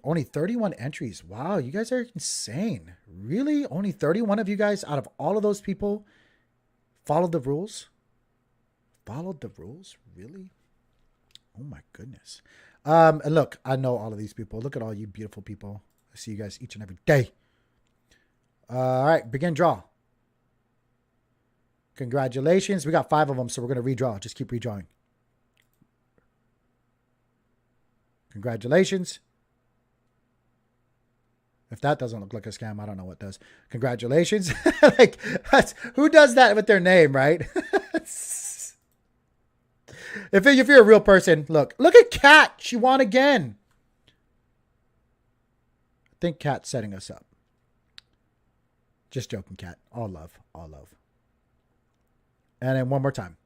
only 31 entries. Wow, you guys are insane. Really? Only 31 of you guys out of all of those people followed the rules? Followed the rules? Really? Oh my goodness. And look, I know all of these people. Look at all you beautiful people. I see you guys each and every day. All right, begin draw. Congratulations. We got 5 of them, so we're going to redraw. Just keep redrawing. Congratulations. If that doesn't look like a scam, I don't know what does. Congratulations. Like, who does that with their name, right? If you're a real person, look at Kat. She won again. I think Kat's setting us up. Just joking, Kat. All love. And then one more time.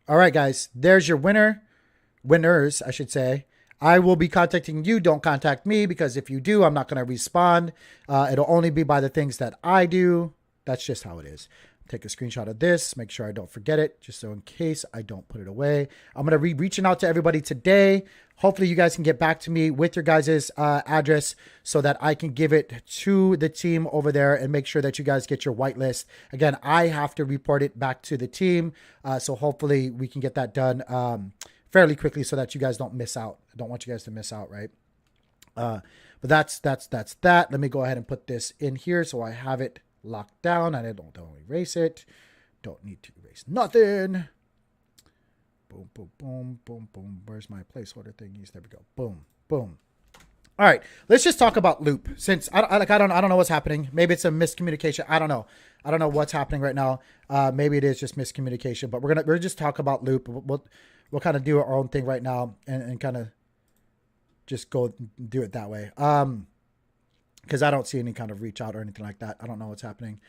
All right, guys. There's your winners, I should say. I will be contacting you. Don't contact me, because if you do, I'm not going to respond. It'll only be by the things that I do. That's just how it is. Take a screenshot of this, make sure I don't forget it, just so in case I don't put it away. I'm going to be reaching out to everybody today. Hopefully you guys can get back to me with your guys' address so that I can give it to the team over there and make sure that you guys get your whitelist. Again, I have to report it back to the team. So hopefully we can get that done fairly quickly so that you guys don't miss out. I don't want you guys to miss out, right? But that's that. Let me go ahead and put this in here so I have it locked down, and I don't erase it. Don't need to erase nothing. Boom, boom, boom, boom, boom. Where's my placeholder thingies? There we go. Boom, boom. All right, let's just talk about Loop. Since I don't know what's happening. Maybe it's a miscommunication. I don't know what's happening right now. Maybe it is just miscommunication. But we're just talk about Loop. We'll kind of do our own thing right now and kind of just go do it that way. Because I don't see any kind of reach out or anything like that. I don't know what's happening.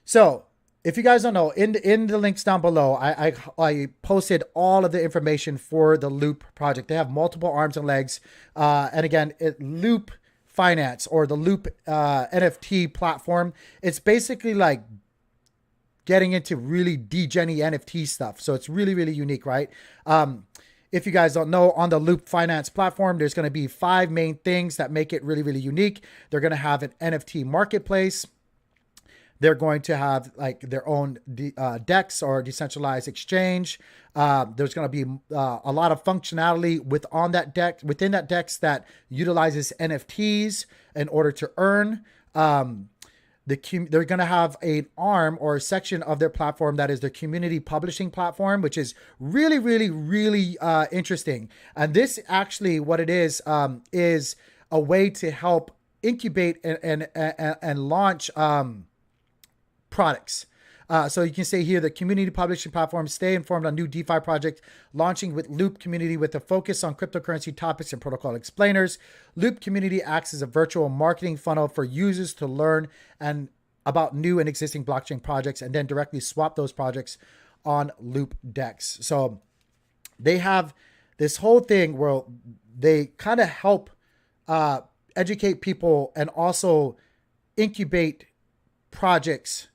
So if you guys don't know, in the links down below, I posted all of the information for the Loop project. They have multiple arms and legs. And again, Loop Finance, or the Loop NFT platform, it's basically like getting into really degen-y NFT stuff. So it's really, really unique, right? If you guys don't know, on the Loop Finance platform, there's going to be 5 main things that make it really, really unique. They're going to have an NFT marketplace. They're going to have like their own DEX or decentralized exchange. There's going to be a lot of functionality within that DEX that utilizes NFTs in order to earn. They're going to have an arm or a section of their platform that is their community publishing platform, which is really, really, really interesting. And this actually, what it is a way to help incubate and launch products. So you can say here the community publishing platform, stay informed on new DeFi project launching with Loop community with a focus on cryptocurrency topics and protocol explainers. Loop community acts as a virtual marketing funnel for users to learn and about new and existing blockchain projects and then directly swap those projects on Loop DEX. So they have this whole thing where they kind of help educate people and also incubate projects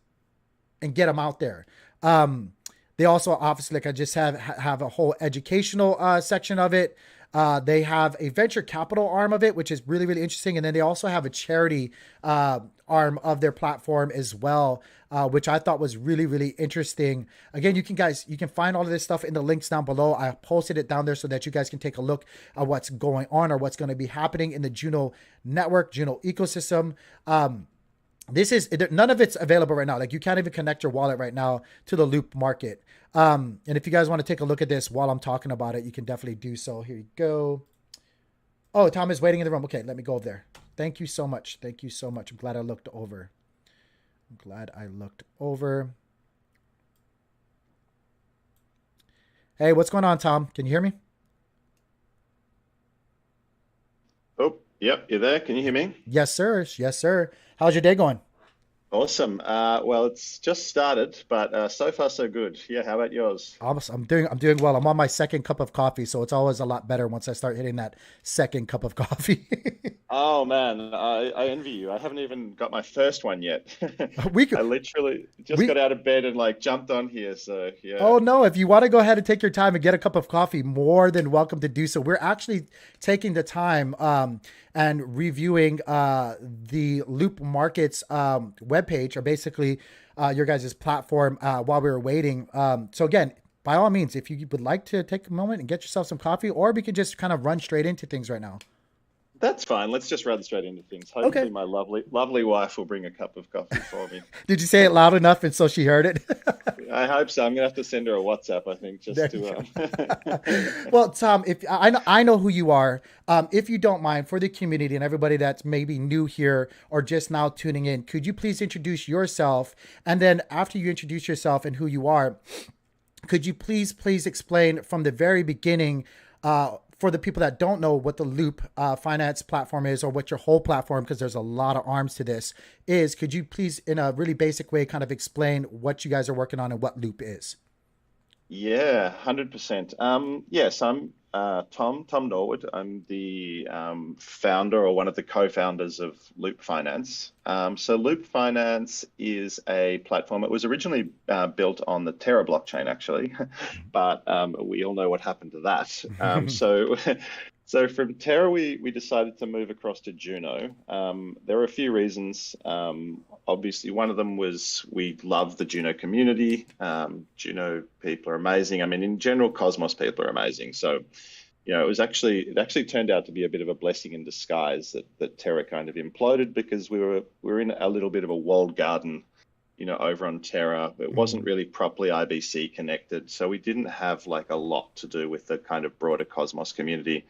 and get them out there. They also obviously, like I just have a whole educational section of it. They have a venture capital arm of it, which is really, really interesting. And then they also have a charity arm of their platform as well, which I thought was really, really interesting. Again, you can find all of this stuff in the links down below. I posted it down there so that you guys can take a look at what's going on or what's going to be happening in the Juno network, Juno ecosystem. None of it's available right now. Like you can't even connect your wallet right now to the Loop market. And if you guys want to take a look at this while I'm talking about it, you can definitely do so. Here you go. Oh, Tom is waiting in the room. Okay, let me go over there. Thank you so much. Thank you so much. I'm glad I looked over. Hey, what's going on, Tom? Can you hear me? Oh, yep, you're there. Can you hear me? Yes, sir. Yes, sir. How's your day going? Awesome. Well, it's just started, but so far so good. Yeah, how about yours? I'm doing well. I'm on my second cup of coffee, so it's always a lot better once I start hitting that second cup of coffee. Oh man, I envy you. I haven't even got my first one yet. we could I literally just we got out of bed and like jumped on here. So yeah. Oh no, if you want to go ahead and take your time and get a cup of coffee, more than welcome to do so. We're actually taking the time and reviewing the Loop Markets webpage, or basically your guys' platform while we were waiting. So again, by all means, if you would like to take a moment and get yourself some coffee, or we could just kind of run straight into things right now. That's fine. Let's just run straight into things. Okay. Hopefully my lovely wife will bring a cup of coffee for me. Did you say it loud enough and so she heard it? I hope so. I'm gonna have to send her a WhatsApp, I think, There just you to go. Well, Tom, if I know who you are, if you don't mind, for the community and everybody that's maybe new here or just now tuning in, could you please introduce yourself? And then after you introduce yourself and who you are, could you please explain from the very beginning, for the people that don't know what the Loop finance platform is, or what your whole platform, because there's a lot of arms to this, is, could you please, in a really basic way, kind of explain what you guys are working on and what Loop is? Yeah, 100%. Yes, I'm Tom Norwood. I'm the founder or one of the co-founders of Loop Finance. So Loop Finance is a platform. It was originally built on the Terra blockchain, actually, but we all know what happened to that. So from Terra, we decided to move across to Juno. There were a few reasons. Obviously, one of them was we love the Juno community. Juno people are amazing. I mean, in general, Cosmos people are amazing. So, it actually turned out to be a bit of a blessing in disguise that Terra kind of imploded, because we were in a little bit of a walled garden, over on Terra. It wasn't really properly IBC connected, so we didn't have like a lot to do with the kind of broader Cosmos community.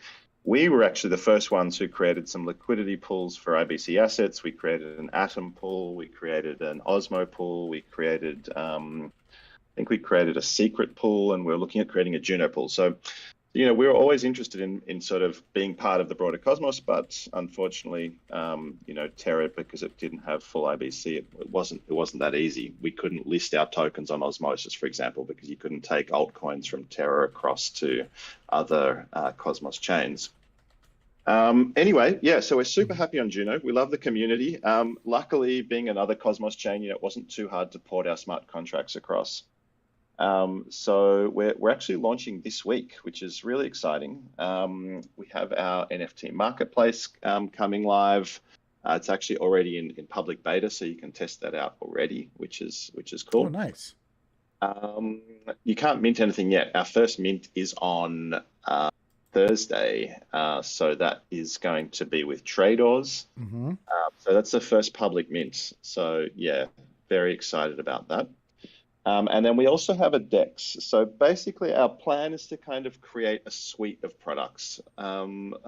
We were actually the first ones who created some liquidity pools for IBC assets. We created an Atom pool, we created an Osmo pool, I think we created a secret pool, and we're looking at creating a Juno pool. So, we were always interested in sort of being part of the broader Cosmos, but unfortunately, Terra, because it didn't have full IBC, it wasn't that easy. We couldn't list our tokens on Osmosis, for example, because you couldn't take altcoins from Terra across to other Cosmos chains. Anyway, yeah, so we're super happy on Juno. We love the community. Luckily, being another Cosmos chain, it wasn't too hard to port our smart contracts across. So we're actually launching this week, which is really exciting. We have our NFT marketplace coming live. It's actually already in public beta, so you can test that out already, which is Oh, cool. nice. Um, you can't mint anything yet. Our first mint is on Thursday, so that is going to be with traders. Mm-hmm. So that's the first public mint. So yeah, very excited about that. And then we also have a DEX. So basically, our plan is to kind of create a suite of products. A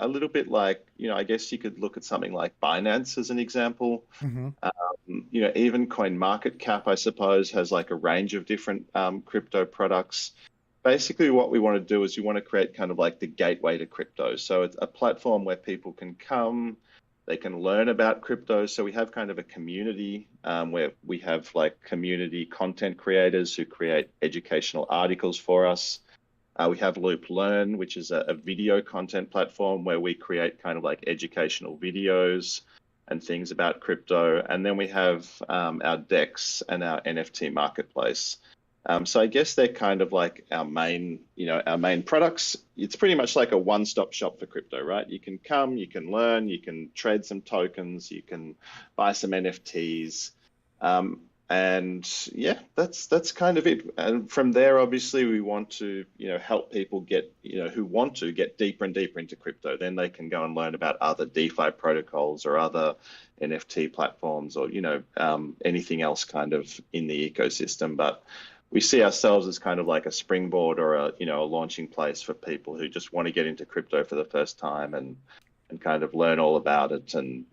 little bit like, I guess you could look at something like Binance as an example. Mm-hmm. Even CoinMarketCap, I suppose, has like a range of different crypto products. Basically, what we want to do is we want to create kind of like the gateway to crypto. So it's a platform where people can come, they can learn about crypto. So we have kind of a community where we have like community content creators who create educational articles for us. We have Loop Learn, which is a video content platform where we create kind of like educational videos and things about crypto. And then we have our DEX and our NFT marketplace. So I guess they're kind of like our main products. It's pretty much like a one-stop shop for crypto, right? You can come, you can learn, you can trade some tokens, you can buy some NFTs, and yeah, that's kind of it. And from there, obviously, we want to help people get who want to get deeper and deeper into crypto. Then they can go and learn about other DeFi protocols or other NFT platforms or anything else kind of in the ecosystem, but we see ourselves as kind of like a springboard or a launching place for people who just want to get into crypto for the first time and kind of learn all about it and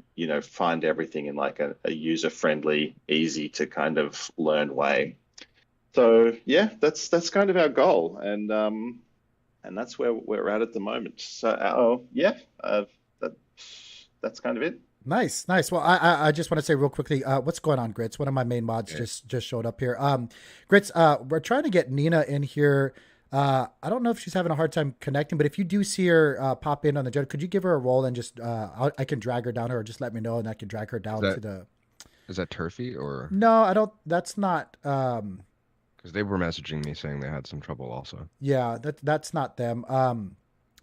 find everything in like a user friendly, easy to kind of learn way. So yeah, that's kind of our goal, and that's where we're at the moment. So that that's kind of it. Nice, nice. Well, I just want to say real quickly, what's going on, Grits? One of my main mods Yeah. just showed up here. Grits, we're trying to get Nina in here. I don't know if she's having a hard time connecting, but if you do see her pop in on the jet, could you give her a roll and just I can drag her down, or just let me know and I can drag her Is down that to the. is that Turfy or No, I don't. That's not. because they were messaging me saying they had some trouble also. Yeah, that's not them.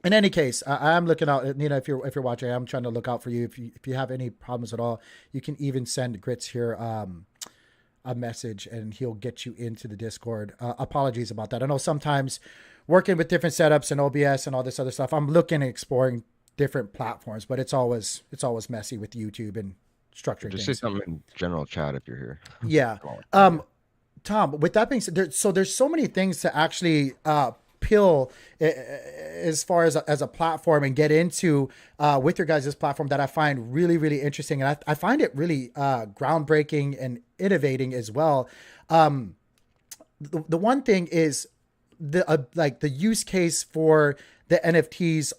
In any case, I am looking out. Nina, if you're watching, I'm trying to look out for you. If you have any problems at all, you can even send Grits here a message, and he'll get you into the Discord. Apologies about that. I know sometimes working with different setups and OBS and all this other stuff, I'm looking and exploring different platforms, but it's always messy with YouTube and structuring Just say things. something in general chat if you're here. Yeah. Come on. Um, Tom, with that being said, there's so many things to actually peel as far as a platform and get into with your guys' platform that I find really, really interesting. And I find it really groundbreaking and innovating as well. The one thing is like the use case for the NFTs,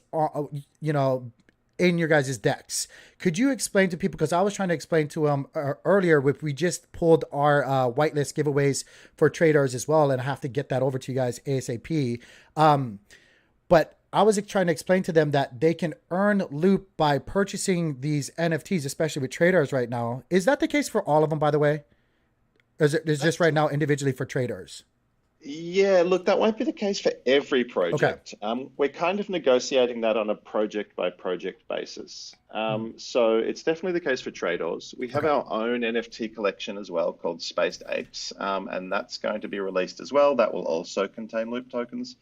in your guys' decks. Could you explain to people, because I was trying to explain to them earlier, we just pulled our whitelist giveaways for traders as well, and I have to get that over to you guys ASAP. But I was trying to explain to them that they can earn loop by purchasing these NFTs, especially with traders right now. Is that the case for all of them, by the way? Or is it just right now individually for traders? Yeah, look, that won't be the case for every Okay. project. We're kind of negotiating that on a project by project basis. Mm. So it's definitely the case for traders. We have Okay. our own NFT collection as well called Spaced Apes, and that's going to be released as well. That will also contain loop tokens.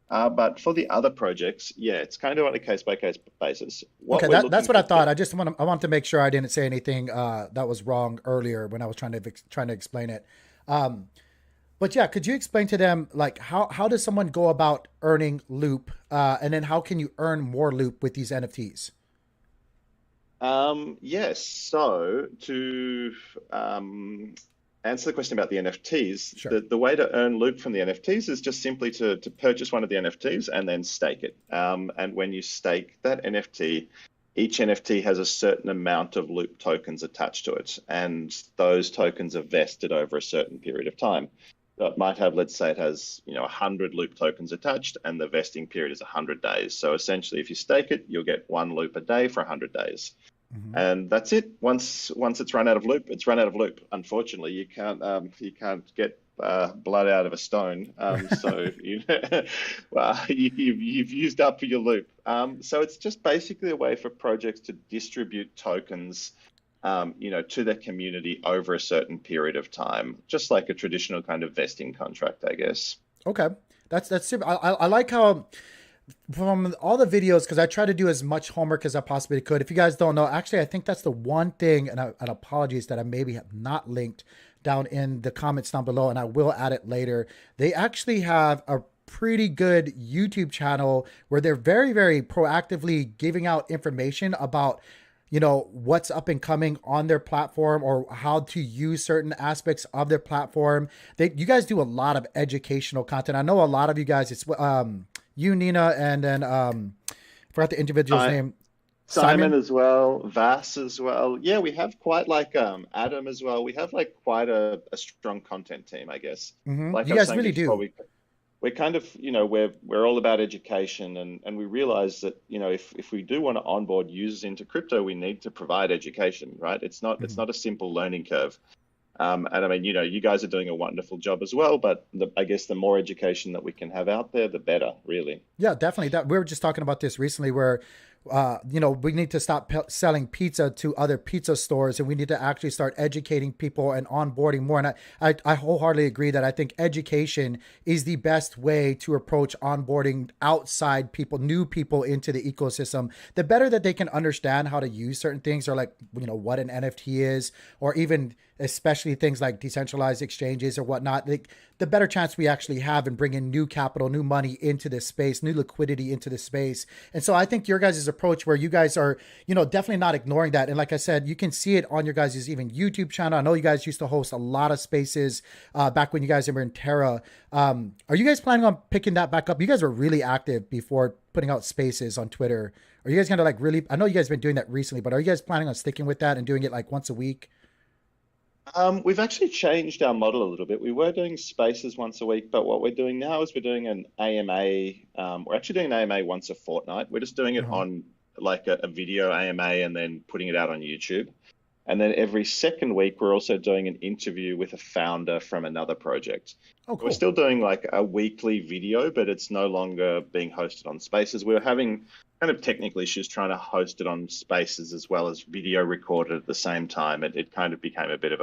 But for the other projects, yeah, it's kind of on a case by case basis. What Okay, we're that's looking what I to thought. do. I want to make sure I didn't say anything that was wrong earlier when I was trying to explain it. Um, but yeah, could you explain to them like how does someone go about earning loop, and then how can you earn more loop with these NFTs? Yes, so to answer the question about the NFTs, Sure. the way to earn loop from the NFTs is just simply to purchase one of the NFTs and then stake it. And when you stake that NFT, each NFT has a certain amount of loop tokens attached to it, and those tokens are vested over a certain period of time. So it might have, let's say it has, 100 loop tokens attached, and the vesting period is 100 days. So essentially, if you stake it, you'll get one loop a day for 100 days. Hmm. And that's it. Once it's run out of loop, it's run out of loop. Unfortunately, you can't get blood out of a stone. So well, you've used up your loop. So it's just basically a way for projects to distribute tokens to their community over a certain period of time, just like a traditional kind of vesting contract, I guess. Okay. That's super. I like how from all the videos, because I try to do as much homework as I possibly could. If you guys don't know, actually, I think that's the one thing, and apologies that I maybe have not linked down in the comments down below, and I will add it later. They actually have a pretty good YouTube channel where they're very, very proactively giving out information about what's up and coming on their platform or how to use certain aspects of their platform. You guys do a lot of educational content. I know a lot of you guys, it's you, Nina, and then forgot the individual's name. Simon as well, Vass as well. Yeah, we have quite like Adam as well. We have like quite a strong content team, I guess. Like You I was guys saying really before, do. we're kind of, we're all about education, and we realize that, if we do want to onboard users into crypto, we need to provide education, right? It's not a simple learning curve. And I mean, you guys are doing a wonderful job as well, but I guess the more education that we can have out there, the better, really. Yeah, definitely. That we were just talking about this recently, where we need to stop selling pizza to other pizza stores, and we need to actually start educating people and onboarding more. And I wholeheartedly agree that I think education is the best way to approach onboarding outside people, new people into the ecosystem. The better that they can understand how to use certain things, or like what an NFT is, or even especially things like decentralized exchanges or whatnot, the better chance we actually have in bringing new capital, new money into this space, new liquidity into this space. And so I think your guys' approach, where you guys are, definitely not ignoring that. And like I said, you can see it on your guys' even YouTube channel. I know you guys used to host a lot of spaces back when you guys were in Terra. Are you guys planning on picking that back up? You guys were really active before putting out spaces on Twitter. Are you guys going to like really, I know you guys have been doing that recently, but are you guys planning on sticking with that and doing it like once a week? We've actually changed our model a little bit. We were doing spaces once a week, but what we're doing now is we're doing an AMA. We're actually doing an AMA once a fortnight. We're just doing it on like a video AMA and then putting it out on YouTube. And then every second week, we're also doing an interview with a founder from another project. Oh, cool. We're still doing like a weekly video, but it's no longer being hosted on Spaces. We're having kind of technical issues trying to host it on Spaces as well as video recorded at the same time. It kind of became a bit of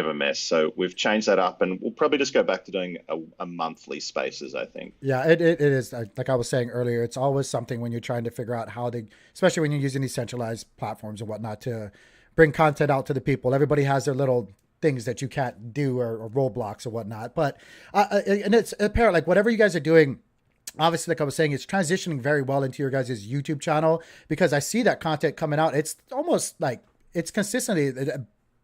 a mess. So we've changed that up, and we'll probably just go back to doing a monthly Spaces, I think. Yeah, it is. Like I was saying earlier, it's always something when you're trying to figure out how they, especially when you're using these centralized platforms and whatnot to bring content out to the people. Everybody has their little things that you can't do, or roadblocks or whatnot. But and it's apparent, like whatever you guys are doing, obviously, like I was saying, it's transitioning very well into your guys' YouTube channel, because I see that content coming out. It's almost like it's consistently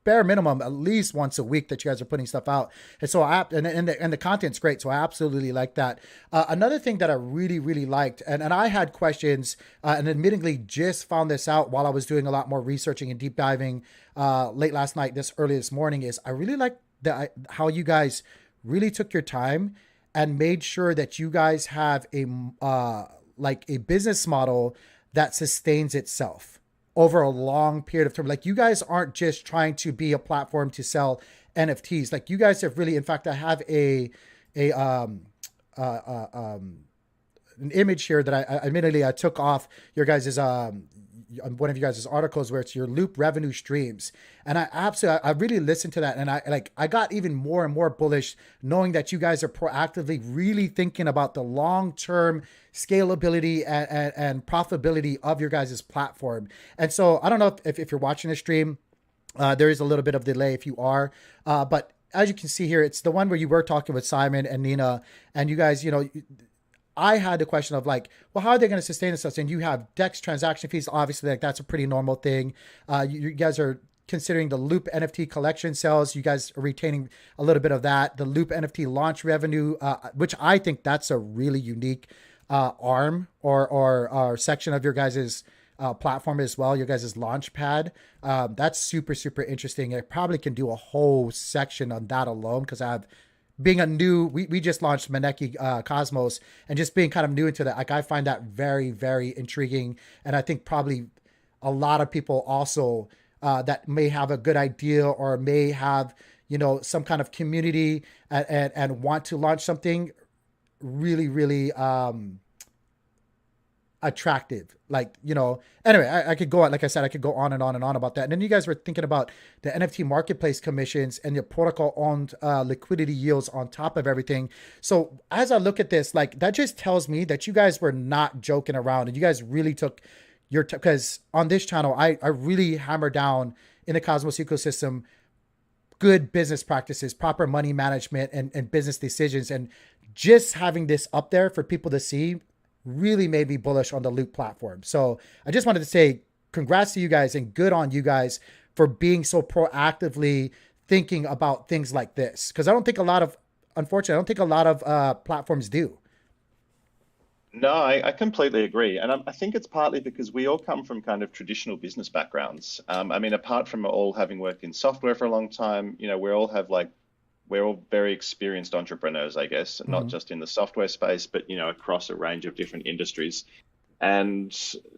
bare minimum at least once a week that you guys are putting stuff out. And so and the content's great. So I absolutely like that. Another thing that I really, really liked, and I had questions, and admittingly just found this out while I was doing a lot more researching and deep diving late last night, early this morning, is I really like how you guys really took your time and made sure that you guys have like a business model that sustains itself over a long period of time. Like you guys aren't just trying to be a platform to sell NFTs. Like you guys have really, in fact, I have an image here that I admittedly I took off your guys's one of you guys' articles, where it's your loop revenue streams. And I really listened to that, and I got even more and more bullish knowing that you guys are proactively really thinking about the long-term scalability and profitability of your guys' platform. And so I don't know if you're watching the stream, there is a little bit of delay if you are, but as you can see here, it's the one where you were talking with Simon and Nina, and you guys, I had the question of like, well, how are they going to sustain this? And you have DEX transaction fees. Obviously, like that's a pretty normal thing. You guys are considering the Loop NFT collection sales. You guys are retaining a little bit of that. The Loop NFT launch revenue, which I think that's a really unique arm or section of your guys's platform as well. Your guys's launch pad. That's super, super interesting. I probably can do a whole section on that alone, because I have, being a new, we just launched Maneki Cosmos, and just being kind of new into that, like I find that very, very intriguing. And I think probably a lot of people also that may have a good idea, or may have, some kind of community and want to launch something really, really attractive. Like, anyway, I could go on, like I said, I could go on and on and on about that. And then you guys were thinking about the NFT marketplace commissions and the protocol owned liquidity yields on top of everything. So as I look at this, like that just tells me that you guys were not joking around and you guys really took your, because on this channel, I really hammer down in the Cosmos ecosystem, good business practices, proper money management and business decisions. And just having this up there for people to see really made me bullish on the Loop platform. So I just wanted to say congrats to you guys and good on you guys for being so proactively thinking about things like this. Because unfortunately, I don't think a lot of platforms do. No, I completely agree. And I think it's partly because we all come from kind of traditional business backgrounds. I mean, apart from all having worked in software for a long time, we're all very experienced entrepreneurs, I guess, not just in the software space, but, across a range of different industries. And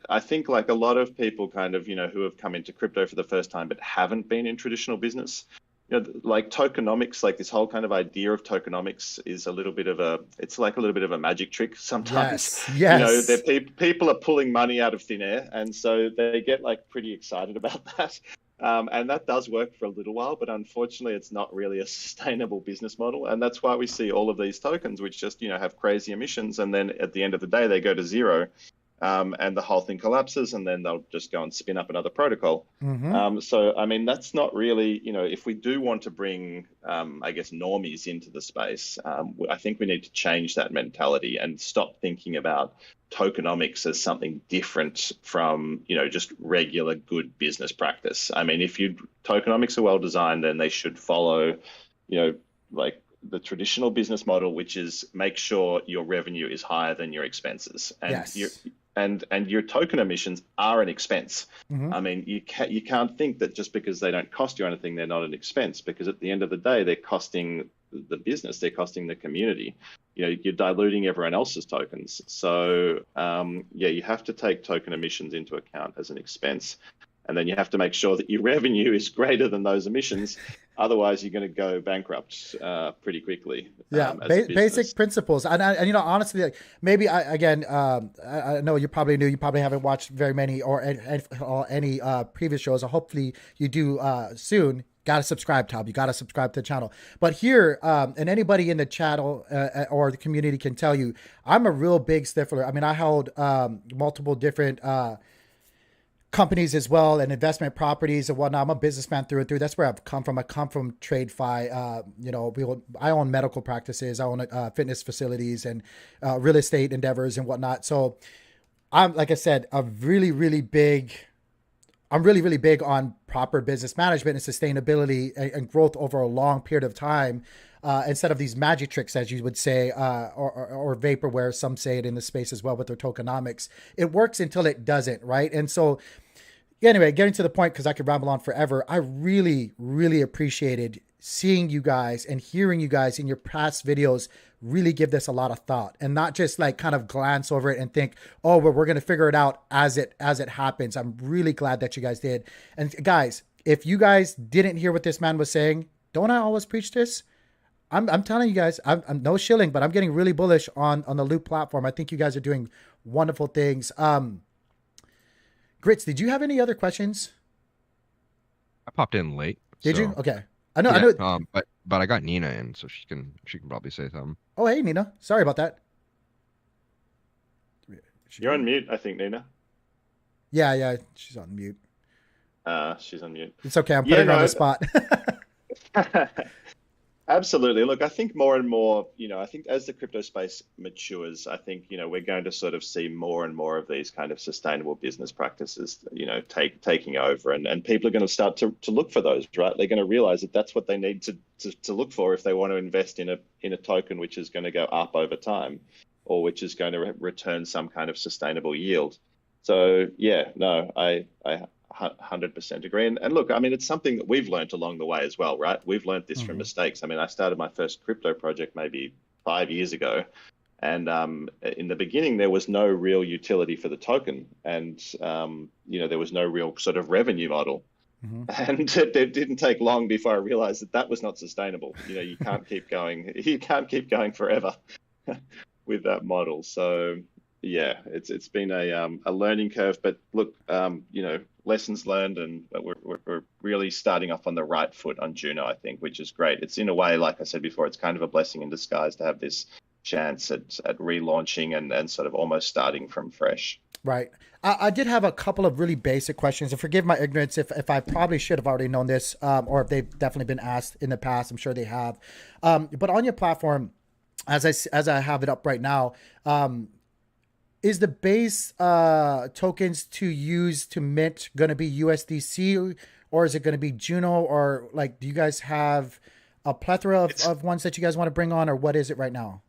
I think like a lot of people kind of, who have come into crypto for the first time, but haven't been in traditional business, like tokenomics, like this whole kind of idea of tokenomics is it's like a little bit of a magic trick sometimes. Yes. People are pulling money out of thin air. And so they get like pretty excited about that. And that does work for a little while, but unfortunately, it's not really a sustainable business model. And that's why we see all of these tokens, which just, have crazy emissions. And then at the end of the day, they go to zero. And the whole thing collapses, and then they'll just go and spin up another protocol. So, I mean, that's not really, if we do want to bring, I guess, normies into the space, I think we need to change that mentality and stop thinking about tokenomics as something different from, just regular good business practice. I mean, if tokenomics are well designed, then they should follow, like the traditional business model, which is make sure your revenue is higher than your expenses. And Yes. and your token emissions are an expense. I mean, you can't think that just because they don't cost you anything, they're not an expense, because at the end of the day, they're costing the business, they're costing the community. You're diluting everyone else's tokens. So you have to take token emissions into account as an expense. And then you have to make sure that your revenue is greater than those emissions. Otherwise, you're going to go bankrupt pretty quickly. Yeah, basic principles. And honestly, like maybe I know you're probably new. You probably haven't watched very many or any previous shows. Or hopefully you do soon. Got to subscribe, Tom. You got to subscribe to the channel. But here, and anybody in the channel or the community can tell you, I'm a real big stiffler. I mean, I held multiple different companies as well and investment properties and whatnot. I'm a businessman through and through. That's where I've come from. I come from TradeFi. I own medical practices. I own fitness facilities and real estate endeavors and whatnot. So I'm, like I said, really, really big on proper business management and sustainability and growth over a long period of time. Instead of these magic tricks, as you would say, or vaporware, some say it in the space as well with their tokenomics. It works until it doesn't, right? And so anyway, getting to the point, because I could ramble on forever, I really, really appreciated seeing you guys and hearing you guys in your past videos really give this a lot of thought and not just like kind of glance over it and think, oh, well, we're going to figure it out as it happens. I'm really glad that you guys did. And guys, if you guys didn't hear what this man was saying, don't I always preach this? I'm telling you guys, I'm no shilling, but I'm getting really bullish on the Loop platform. I think you guys are doing wonderful things. Grits, did you have any other questions? I popped in late. Did you? Okay. I know. But I got Nina in, so she can probably say something. Oh, hey, Nina. Sorry about that. You're on mute, I think, Nina. Yeah, she's on mute. She's on mute. It's okay. I'm putting her on the spot. Absolutely. Look, I think more and more, I think as the crypto space matures, I think, we're going to sort of see more and more of these kind of sustainable business practices, taking over, and people are going to start to look for those, right? They're going to realize that that's what they need to look for if they want to invest in a token which is going to go up over time, or which is going to return some kind of sustainable yield. So yeah, no, I 100% agree. And look, I mean, it's something that we've learned along the way as well, right? We've learned this from mistakes. I mean, I started my first crypto project maybe 5 years ago. And in the beginning, there was no real utility for the token. And, there was no real sort of revenue model. And it didn't take long before I realized that was not sustainable. You can't keep going. You can't keep going forever with that model. So Yeah, it's been a learning curve, but look, lessons learned, and we're really starting off on the right foot on Juno, I think, which is great. It's in a way, like I said before, it's kind of a blessing in disguise to have this chance at relaunching and sort of almost starting from fresh. Right. I did have a couple of really basic questions, and forgive my ignorance if I probably should have already known this, or if they've definitely been asked in the past. I'm sure they have. But on your platform, as I have it up right now, is the base tokens to use to mint going to be USDC, or is it going to be Juno, or like do you guys have a plethora It's of ones that you guys want to bring on, or what is it right now?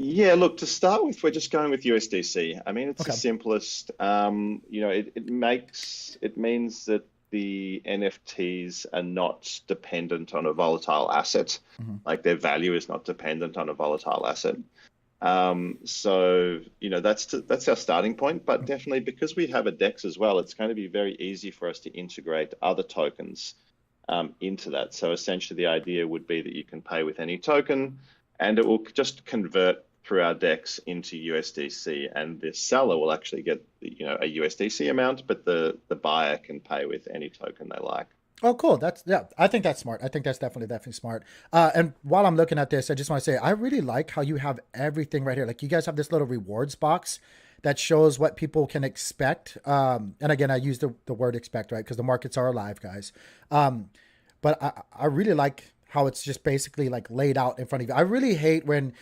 Yeah, look, to start with, we're just going with USDC. I mean, it's the Okay. simplest. It means that the NFTs are not dependent on a volatile asset. Hmm. Like their value is not dependent on a volatile asset. That's our starting point. But definitely because we have a DEX as well, it's going to be very easy for us to integrate other tokens into that. So essentially, the idea would be that you can pay with any token, and it will just convert through our DEX into USDC, and the seller will actually get a USDC amount, but the buyer can pay with any token they like. Oh, cool. That's yeah. I think that's smart. I think that's definitely smart. And while I'm looking at this, I just want to say I really like how you have everything right here. Like you guys have this little rewards box that shows what people can expect. And again, I use the word expect, right? Because the markets are alive, guys. Um, but I really like how it's just basically like laid out in front of you. I really hate when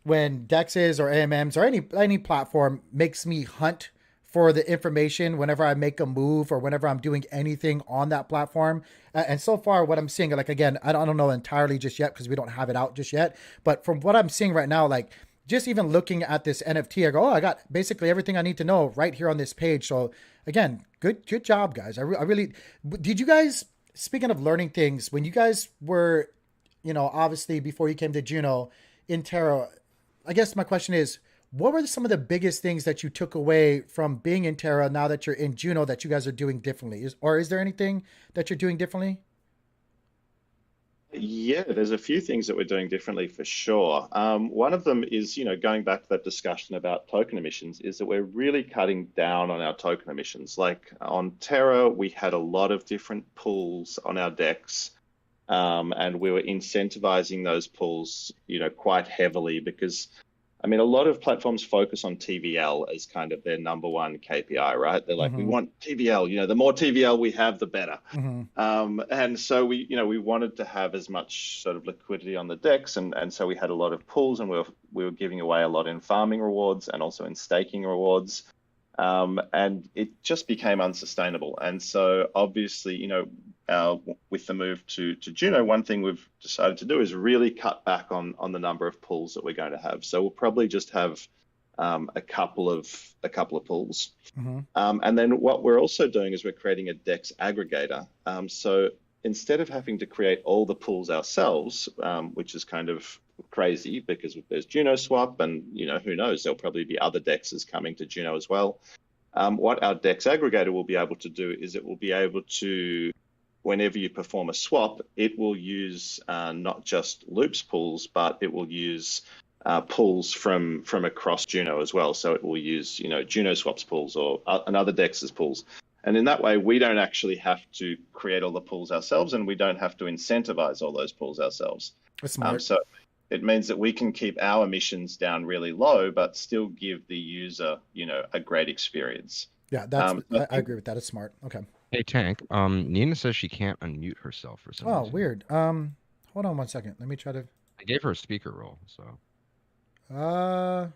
Dexes or AMMs or any platform makes me hunt for the information whenever I make a move or whenever I'm doing anything on that platform. And so far, what I'm seeing, like again, I don't know entirely just yet because we don't have it out just yet. But from what I'm seeing right now, like just even looking at this NFT, I go, oh, I got basically everything I need to know right here on this page. So again, good job, guys. I really did. You guys, speaking of learning things, when you guys were, obviously before you came to Juno in Terra, I guess my question is, what were some of the biggest things that you took away from being in Terra now that you're in Juno that you guys are doing differently? Is there anything that you're doing differently? Yeah, there's a few things that we're doing differently for sure. One of them is, going back to that discussion about token emissions, is that we're really cutting down on our token emissions. Like on Terra, we had a lot of different pools on our decks, and we were incentivizing those pools, quite heavily because I mean, a lot of platforms focus on TVL as kind of their number one KPI, right? They're like, we Mm-hmm. want TVL, the more TVL we have, the better. Mm-hmm. And so we wanted to have as much sort of liquidity on the decks, and so we had a lot of pools, and we were giving away a lot in farming rewards and also in staking rewards. And it just became unsustainable. And so obviously, with the move to Juno, one thing we've decided to do is really cut back on the number of pools that we're going to have. So we'll probably just have a couple of pools. Mm-hmm. And then what we're also doing is we're creating a DEX aggregator. So instead of having to create all the pools ourselves, which is kind of crazy because there's Juno Swap, and who knows, there'll probably be other DEXs coming to Juno as well. What our DEX aggregator will be able to do is it will be able to, whenever you perform a swap, it will use not just Loops pools, but it will use pools from across Juno as well. So it will use Juno Swaps pools or another DEX's pools. And in that way, we don't actually have to create all the pools ourselves, and we don't have to incentivize all those pools ourselves. That's smart. So it means that we can keep our emissions down really low, but still give the user, a great experience. Yeah, I I think agree with that. It's smart. Okay. Hey Tank, Nina says she can't unmute herself for some Oh, reason. weird. Hold on one second. Let me try to. I gave her a speaker role, so Uh,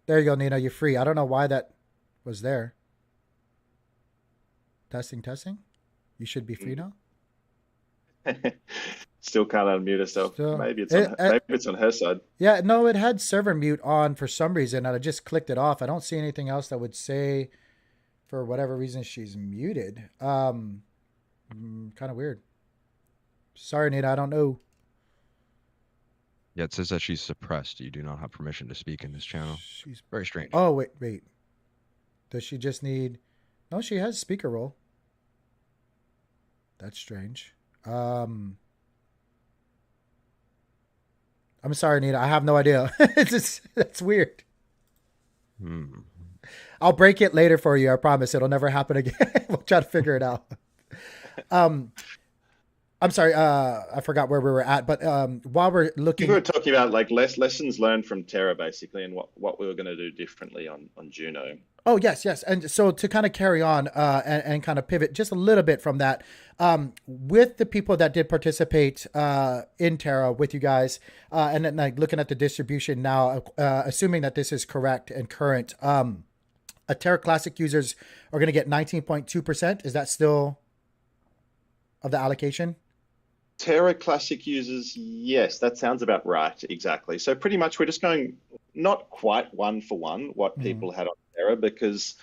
there you go, Nina. You're free. I don't know why that was there. Testing, testing. You should be free now. still can't unmute herself. Still, Maybe it's on her side. yeah, no, it had server mute on for some reason, and I just clicked it off. I don't see anything else that would say for whatever reason she's muted. Kind of weird. Sorry, Nina. I don't know. yeah, it says that she's suppressed. You do not have permission to speak in this channel. She's. Very strange. Oh, wait. Does she just need? No, she has speaker role. That's strange. I'm sorry, Nina. I have no idea. That's weird. Hmm. I'll break it later for you. I promise it'll never happen again. We'll try to figure it out. Um, I'm sorry. I forgot where we were at, but while we're We looking. were talking about like lessons learned from Terra basically, and what we were going to do differently on Juno. Oh, yes, yes. And so to kind of carry on and kind of pivot just a little bit from that, with the people that did participate in Terra with you guys, and then like looking at the distribution now, assuming that this is correct and current, a Terra Classic users are going to get 19.2%. Is that still of the allocation? Terra Classic users, yes, that sounds about right. Exactly. So pretty much we're just going not quite one for one what Mm, people had on Terra because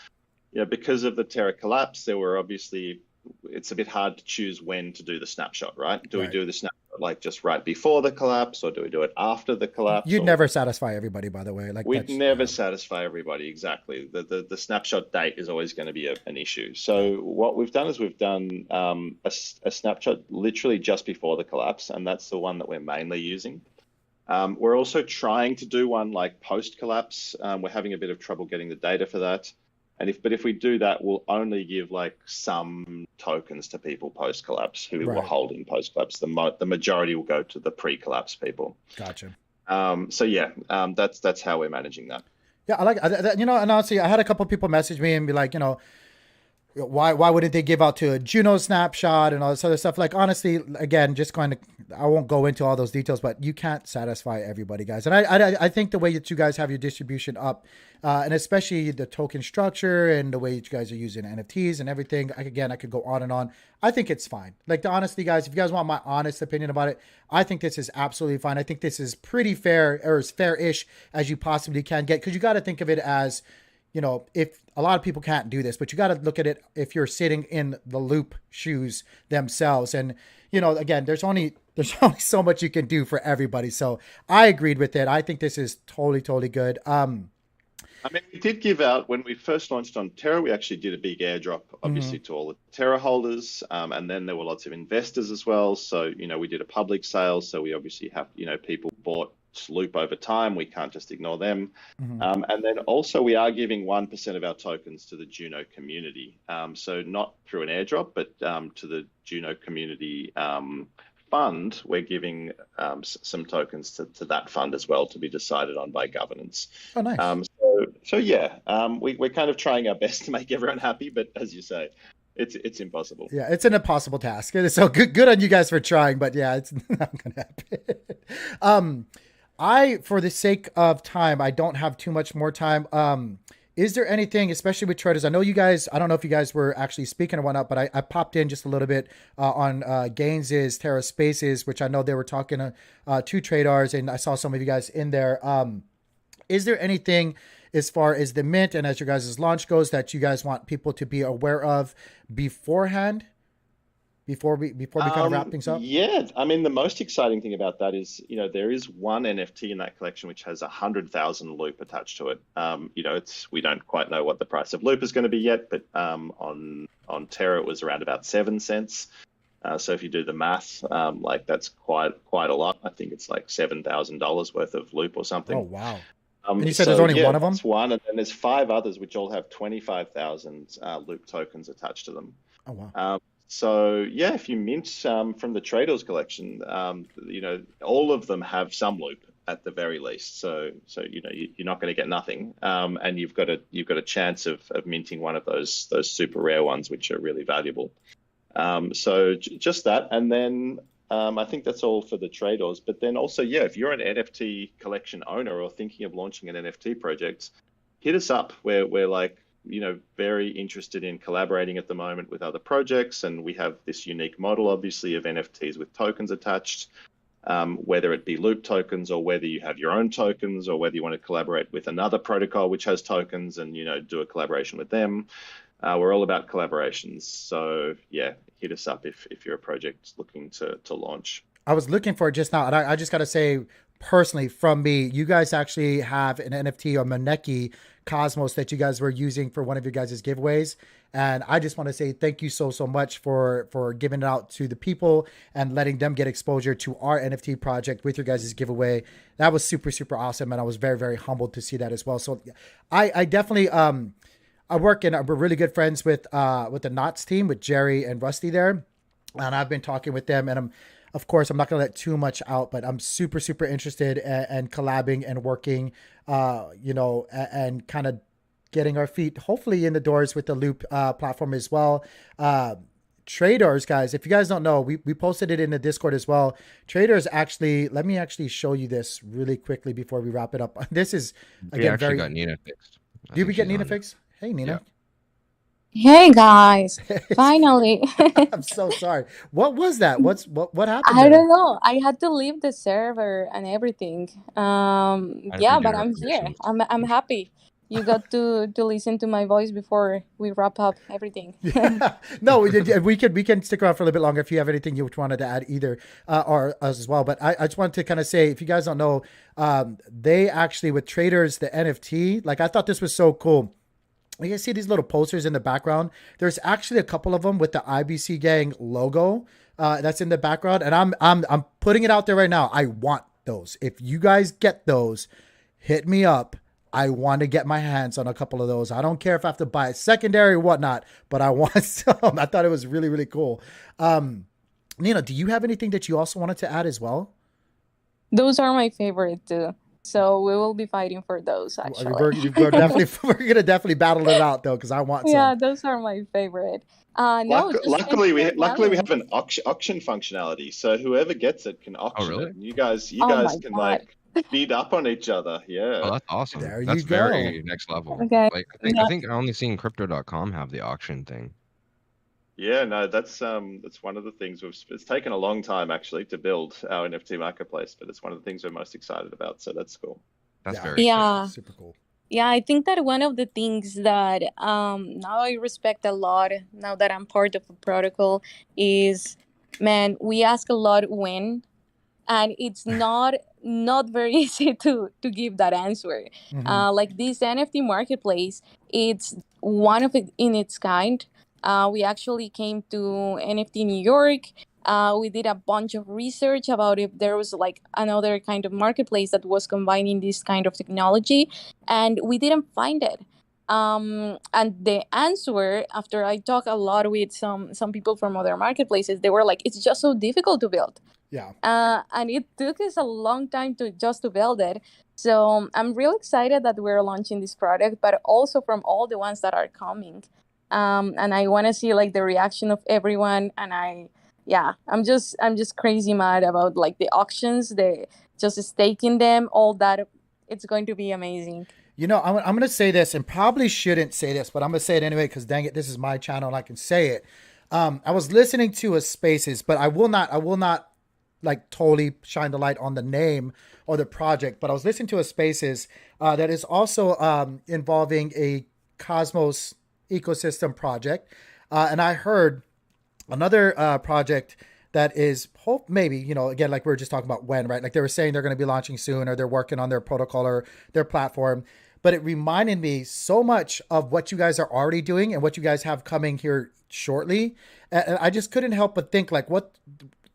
because of the Terra collapse, there were obviously it's a bit hard to choose when to do the snapshot, right? Do we right. do the snapshot like just right before the collapse, or do we do it after the collapse, You'd or never satify everybody, by the way. Like we'd that's, never yeah, satisfy everybody exactly. The snapshot date is always going to be an issue. yeah. So what we've done is we've done a snapshot literally just before the collapse, and that's the one that we're mainly using. We're also trying to do one like post collapse. We're having a bit of trouble getting the data for that. But if we do that, we'll only give like some tokens to people post collapse who were Right. holding post collapse. The majority will go to the pre collapse people. Gotcha. So yeah, that's how we're managing that. Yeah, I like you know, and honestly, I had a couple people message me and be like, you know, why wouldn't they give out to a Juno snapshot and all this other stuff? Like honestly, again, just going to I won't go into all those details, but you can't satisfy everybody, guys. And I think the way that you guys have your distribution up, and especially the token structure and the way that you guys are using NFTs and everything. Again, I could go on and on. I think it's fine. Like the honestly, guys, if you guys want my honest opinion about it, I think this is absolutely fine. I think this is pretty fair or as fair-ish as you possibly can get because you got to think of it as if a lot of people can't do this, but you got to look at it if you're sitting in the loop shoes themselves. And, again, there's only so much you can do for everybody. So I agreed with it. I think this is totally, totally good. I mean, we did give out when we first launched on Terra. We actually did a big airdrop, Mhm. obviously, to all the Terra holders, and then there were lots of investors as well. So we did a public sale. So we obviously have people bought Loop over time. We can't just ignore them. Mhm. And then also we are giving 1% of our tokens to the Juno community. So not through an airdrop, but to the Juno community fund. We're giving some tokens to that fund as well to be decided on by governance. Oh, nice. So yeah, we're kind of trying our best to make everyone happy, but as you say, it's impossible. Yeah, it's an impossible task. So good on you guys for trying, but yeah, it's not gonna happen. um, for the sake of time, I don't have too much more time. Is there anything, especially with traders? I know you guys. I don't know if you guys were actually speaking or whatnot, but I popped in just a little bit on Gaines's Terra Spaces, which I know they were talking to traders, and I saw some of you guys in there. Is there anything as far as the mint and as your guys' launch goes that you guys want people to be aware of beforehand before we kind of wrap things up? Yeah, I mean, the most exciting thing about that is, there is one NFT in that collection which has 100,000 Loop attached to it. We don't quite know what the price of Loop is going to be yet, but on Terra it was around about 7 cents. So if you do the math, like that's quite a lot. I think it's like $7,000 worth of Loop or Oh, something. wow. And you said there's So only yeah, one of them? that's one, and then there's five others which all have 25,000 Loop tokens attached to them. Oh, wow. So yeah, if you mint from the Traders collection, all of them have some Loop at the very least. So you're not going to get nothing, and you've got a chance of minting one of those super rare ones which are really valuable. So just that, and then I think that's all for the traders. But then also, yeah, if you're an NFT collection owner or thinking of launching an NFT project, hit us up. We're like, very interested in collaborating at the moment with other projects, and we have this unique model, obviously, of NFTs with tokens attached. Whether it be Loop tokens or whether you have your own tokens or whether you want to collaborate with another protocol which has tokens and do a collaboration with them. We're all about collaborations. So yeah, hit us up if you're a project looking to launch. I was looking for it just now, and I just got to say, personally from me, you guys actually have an NFT or Maneki Cosmos that you guys were using for one of your guys' giveaways. And I just want to say thank you so much for giving it out to the people and letting them get exposure to our NFT project with your guys' giveaway. That was super awesome, and I was very humbled to see that as well. So I definitely I work and we're really good friends with the Knots team with Jerry and Rusty there, and I've been talking with them, and of course, I'm not going to let too much out, but I'm super interested and collabing and working, and kind of getting our feet hopefully in the doors with the Loop platform as well. Traders, guys, if you guys don't know, we posted it in the Discord as well. Traders actually, let me actually show you this really quickly before we wrap it up. This is, We actually got Nina fixed. Did we get Nina fixed? Hey, Nina. Hey guys, finally. I'm so sorry. What was that? What happened I there? don't know. I had to leave the server and everything. Yeah, but I'm here. I'm happy. You got to listen to my voice before we wrap up everything. Yeah. No, we can stick around for a little bit longer if you have anything you wanted to add either, or us as well. But I just wanted to kind of say, if you guys don't know, they actually with Traders, the NFT, like I thought this was so cool. You can see these little posters in the background. There's actually a couple of them with the IBC Gang logo that's in the background, and I'm putting it out there right now. I want those. If you guys get those, hit me up. I want to get my hands on a couple of those. I don't care if I have to buy a secondary or whatnot, but I want some. I thought it was really cool. Nina, do you have anything that you also wanted to add as well? Those are my favorite too. So we will be fighting for those actually. We're gonna definitely battle it out though, because I want some. Yeah, those are my favorite. Luckily we have an auction functionality, so whoever gets it can auction it. You guys can like beat up on each other. Yeah. Oh, that's awesome. That's very next level. Okay. Like I think I only seen Crypto.com have the auction thing. Yeah, no, that's one of the things it's taken a long time actually to build our NFT marketplace, but it's one of the things we're most excited about. So that's cool. That's super cool. Yeah, I think that one of the things that now I respect a lot now that I'm part of a protocol is, man, we ask a lot when, and it's not very easy to give that answer. Mm-hmm. Like this NFT marketplace, it's one of it in its kind. We actually came to NFT New York. We did a bunch of research about if there was like another kind of marketplace that was combining this kind of technology, and we didn't find it. And the answer, after I talked a lot with some people from other marketplaces, they were like, it's just so difficult to build. Yeah. And it took us a long time to build it. So I'm really excited that we're launching this product, but also from all the ones that are coming. And I want to see like the reaction of everyone. And I'm just crazy mad about like the auctions, the just staking them, all that. It's going to be amazing. You know, I'm going to say this, and probably shouldn't say this, but I'm going to say it anyway, because dang it, this is my channel and I can say it. I was listening to a Spaces, but I will not like totally shine the light on the name or the project, but I was listening to a Spaces that is also involving a Cosmos ecosystem project. And I heard another project that is maybe, again, like we were just talking about when, right? Like they were saying they're going to be launching soon, or they're working on their protocol or their platform. But it reminded me so much of what you guys are already doing and what you guys have coming here shortly. And I just couldn't help but think like what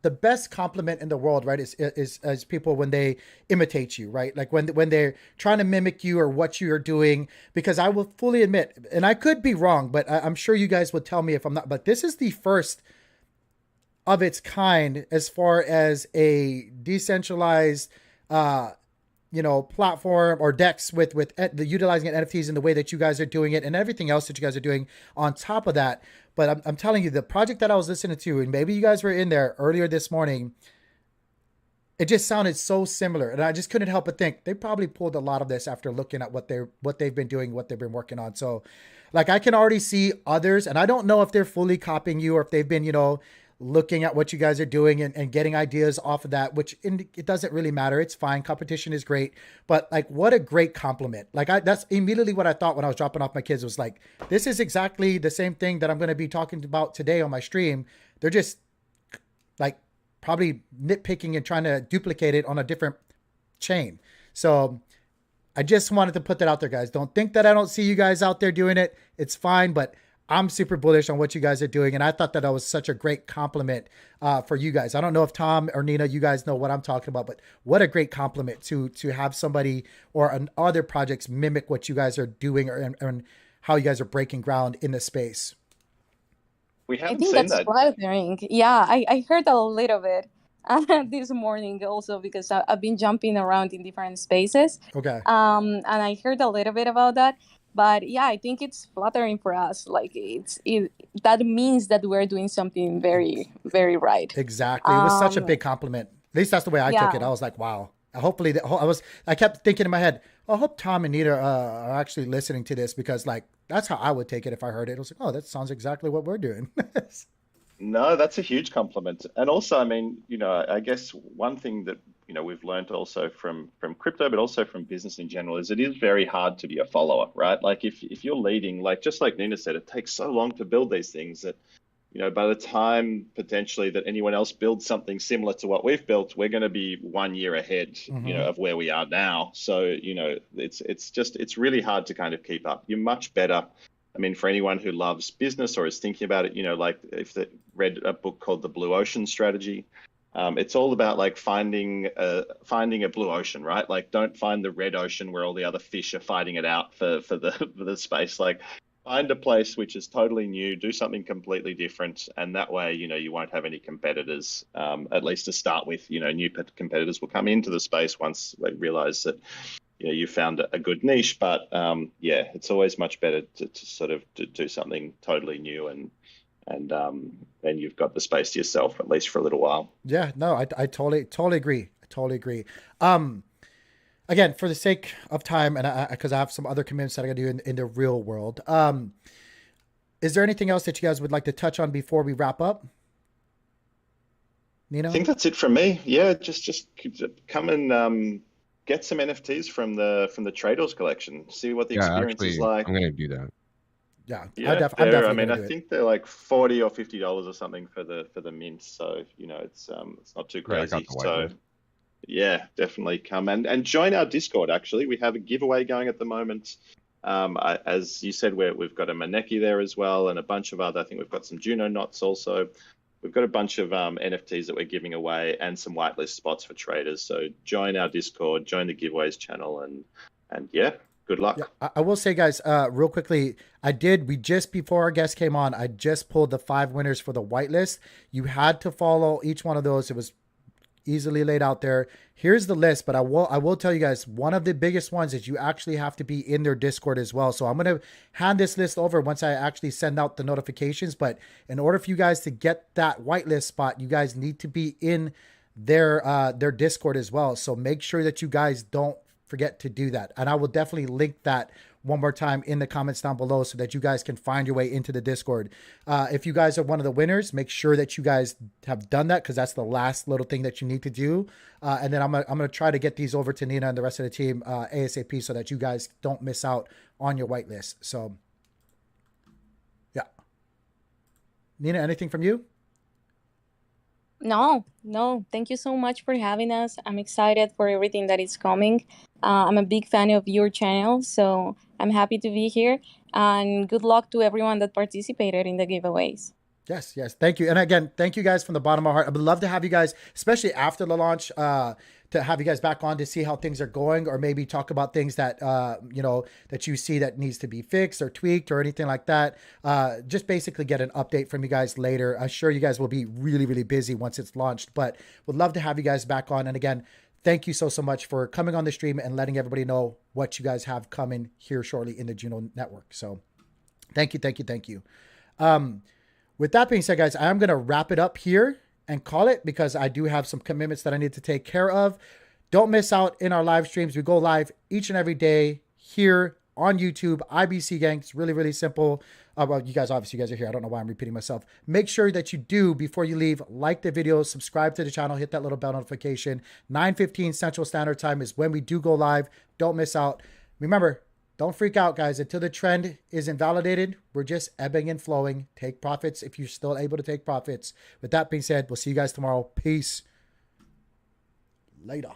the best compliment in the world, right, is people when they imitate you, right? Like when they're trying to mimic you or what you're doing, because I will fully admit, and I could be wrong, but I'm sure you guys would tell me if I'm not, but this is the first of its kind as far as a decentralized, platform or DEX with the utilizing NFTs in the way that you guys are doing it and everything else that you guys are doing on top of that. But I'm telling you, the project that I was listening to, and maybe you guys were in there earlier this morning, it just sounded so similar. And I just couldn't help but think they probably pulled a lot of this after looking at what they've been doing, what they've been working on. So like I can already see others, and I don't know if they're fully copying you or if they've been, looking at what you guys are doing and getting ideas off of that, which it doesn't really matter. It's fine. Competition is great. But like, what a great compliment. Like that's immediately what I thought when I was dropping off my kids was like, this is exactly the same thing that I'm going to be talking about today on my stream. They're just like probably nitpicking and trying to duplicate it on a different chain. So I just wanted to put that out there, guys. Don't think that I don't see you guys out there doing it. It's fine, but I'm super bullish on what you guys are doing. And I thought that was such a great compliment for you guys. I don't know if Tom or Nina, you guys know what I'm talking about, but what a great compliment to have somebody or other projects mimic what you guys are doing and how you guys are breaking ground in this space. We I haven't think seen that's that. flattering. Yeah, I heard a little bit this morning also because I've been jumping around in different spaces. Okay. And I heard a little bit about that. But yeah, I think it's flattering for us. Like that means that we're doing something very, very right. Exactly. It was such a big compliment. At least that's the way I took it. Yeah. I was like, wow. Hopefully, I kept thinking in my head, I hope Tom and Nita are actually listening to this, because like that's how I would take it if I heard it. I was like, oh, that sounds exactly what we're doing. No, that's a huge compliment. And also, I mean, I guess one thing that, we've learned also from crypto, but also from business in general, is it is very hard to be a follower, right? Like if you're leading, like just like Nina said, it takes so long to build these things that, by the time potentially that anyone else builds something similar to what we've built, we're going to be 1 year ahead, of where we are now. So, it's really hard to kind of keep up. You're much better. I mean, for anyone who loves business or is thinking about it, like if they read a book called The Blue Ocean Strategy, it's all about like finding a blue ocean, right? Like don't find the red ocean where all the other fish are fighting it out for the space. Like find a place which is totally new, do something completely different, and that way, you won't have any competitors, at least to start with. New competitors will come into the space once they realize that you found a good niche. But it's always much better to sort of do something totally new, and then you've got the space to yourself, at least for a little while. Yeah, no, I totally agree. I totally agree. Again, for the sake of time, and because I have some other commitments that I got to do in the real world. Is there anything else that you guys would like to touch on before we wrap up? Nino? I think that's it from me. Yeah, just come and get some NFTs from the Traders collection. See what the experience is like. I'm gonna do that. Yeah, Yeah, I'm definitely. I mean, I think they're like $40 or $50 or something for the mint. So it's not too Right, I crazy. got the So whitelist. yeah, definitely come and join our Discord. Actually, we have a giveaway going at the moment. As you said, we've got a Maneki there as well, and a bunch of other. I think we've got some Juno knots also. We've got a bunch of NFTs that we're giving away and some whitelist spots for traders. So join our Discord, join the giveaways channel, and yeah, good luck. Yeah, I will say, guys, real quickly, just before our guest came on, I just pulled the 5 winners for the whitelist. You had to follow each one of those. It was easily laid out there. Here's the list, but I will tell you guys, one of the biggest ones is you actually have to be in their Discord as well. So I'm going to hand this list over once I actually send out the notifications. But in order for you guys to get that whitelist spot, you guys need to be in their Discord as well. So make sure that you guys don't forget to do that. And I will definitely link that one more time in the comments down below so that you guys can find your way into the Discord. If you guys are one of the winners, make sure that you guys have done that, because that's the last little thing that you need to do. And then I'm gonna try to get these over to Nina and the rest of the team ASAP so that you guys don't miss out on your whitelist. So yeah. Nina, anything from you? No. Thank you so much for having us. I'm excited for everything that is coming. I'm a big fan of your channel, so I'm happy to be here. And good luck to everyone that participated in the giveaways. Yes. Thank you. And again, thank you guys from the bottom of my heart. I would love to have you guys, especially after the launch, to have you guys back on to see how things are going, or maybe talk about things that, that you see that needs to be fixed or tweaked or anything like that. Just basically get an update from you guys later. I'm sure you guys will be really, really busy once it's launched, but would love to have you guys back on. And again, thank you so much for coming on the stream and letting everybody know what you guys have coming here shortly in the Juno network. So thank you. With that being said, guys, I'm going to wrap it up here and call it, because I do have some commitments that I need to take care of. Don't miss out in our live streams. We go live each and every day here on YouTube, IBC Gang. It's really, really simple. Well, you guys are here. I don't know why I'm repeating myself. Make sure that you do, before you leave, like the video, subscribe to the channel, hit that little bell notification. 9:15 Central Standard Time is when we do go live. Don't miss out. Remember, don't freak out, guys. Until the trend is invalidated, we're just ebbing and flowing. Take profits if you're still able to take profits. With that being said, we'll see you guys tomorrow. Peace. Later.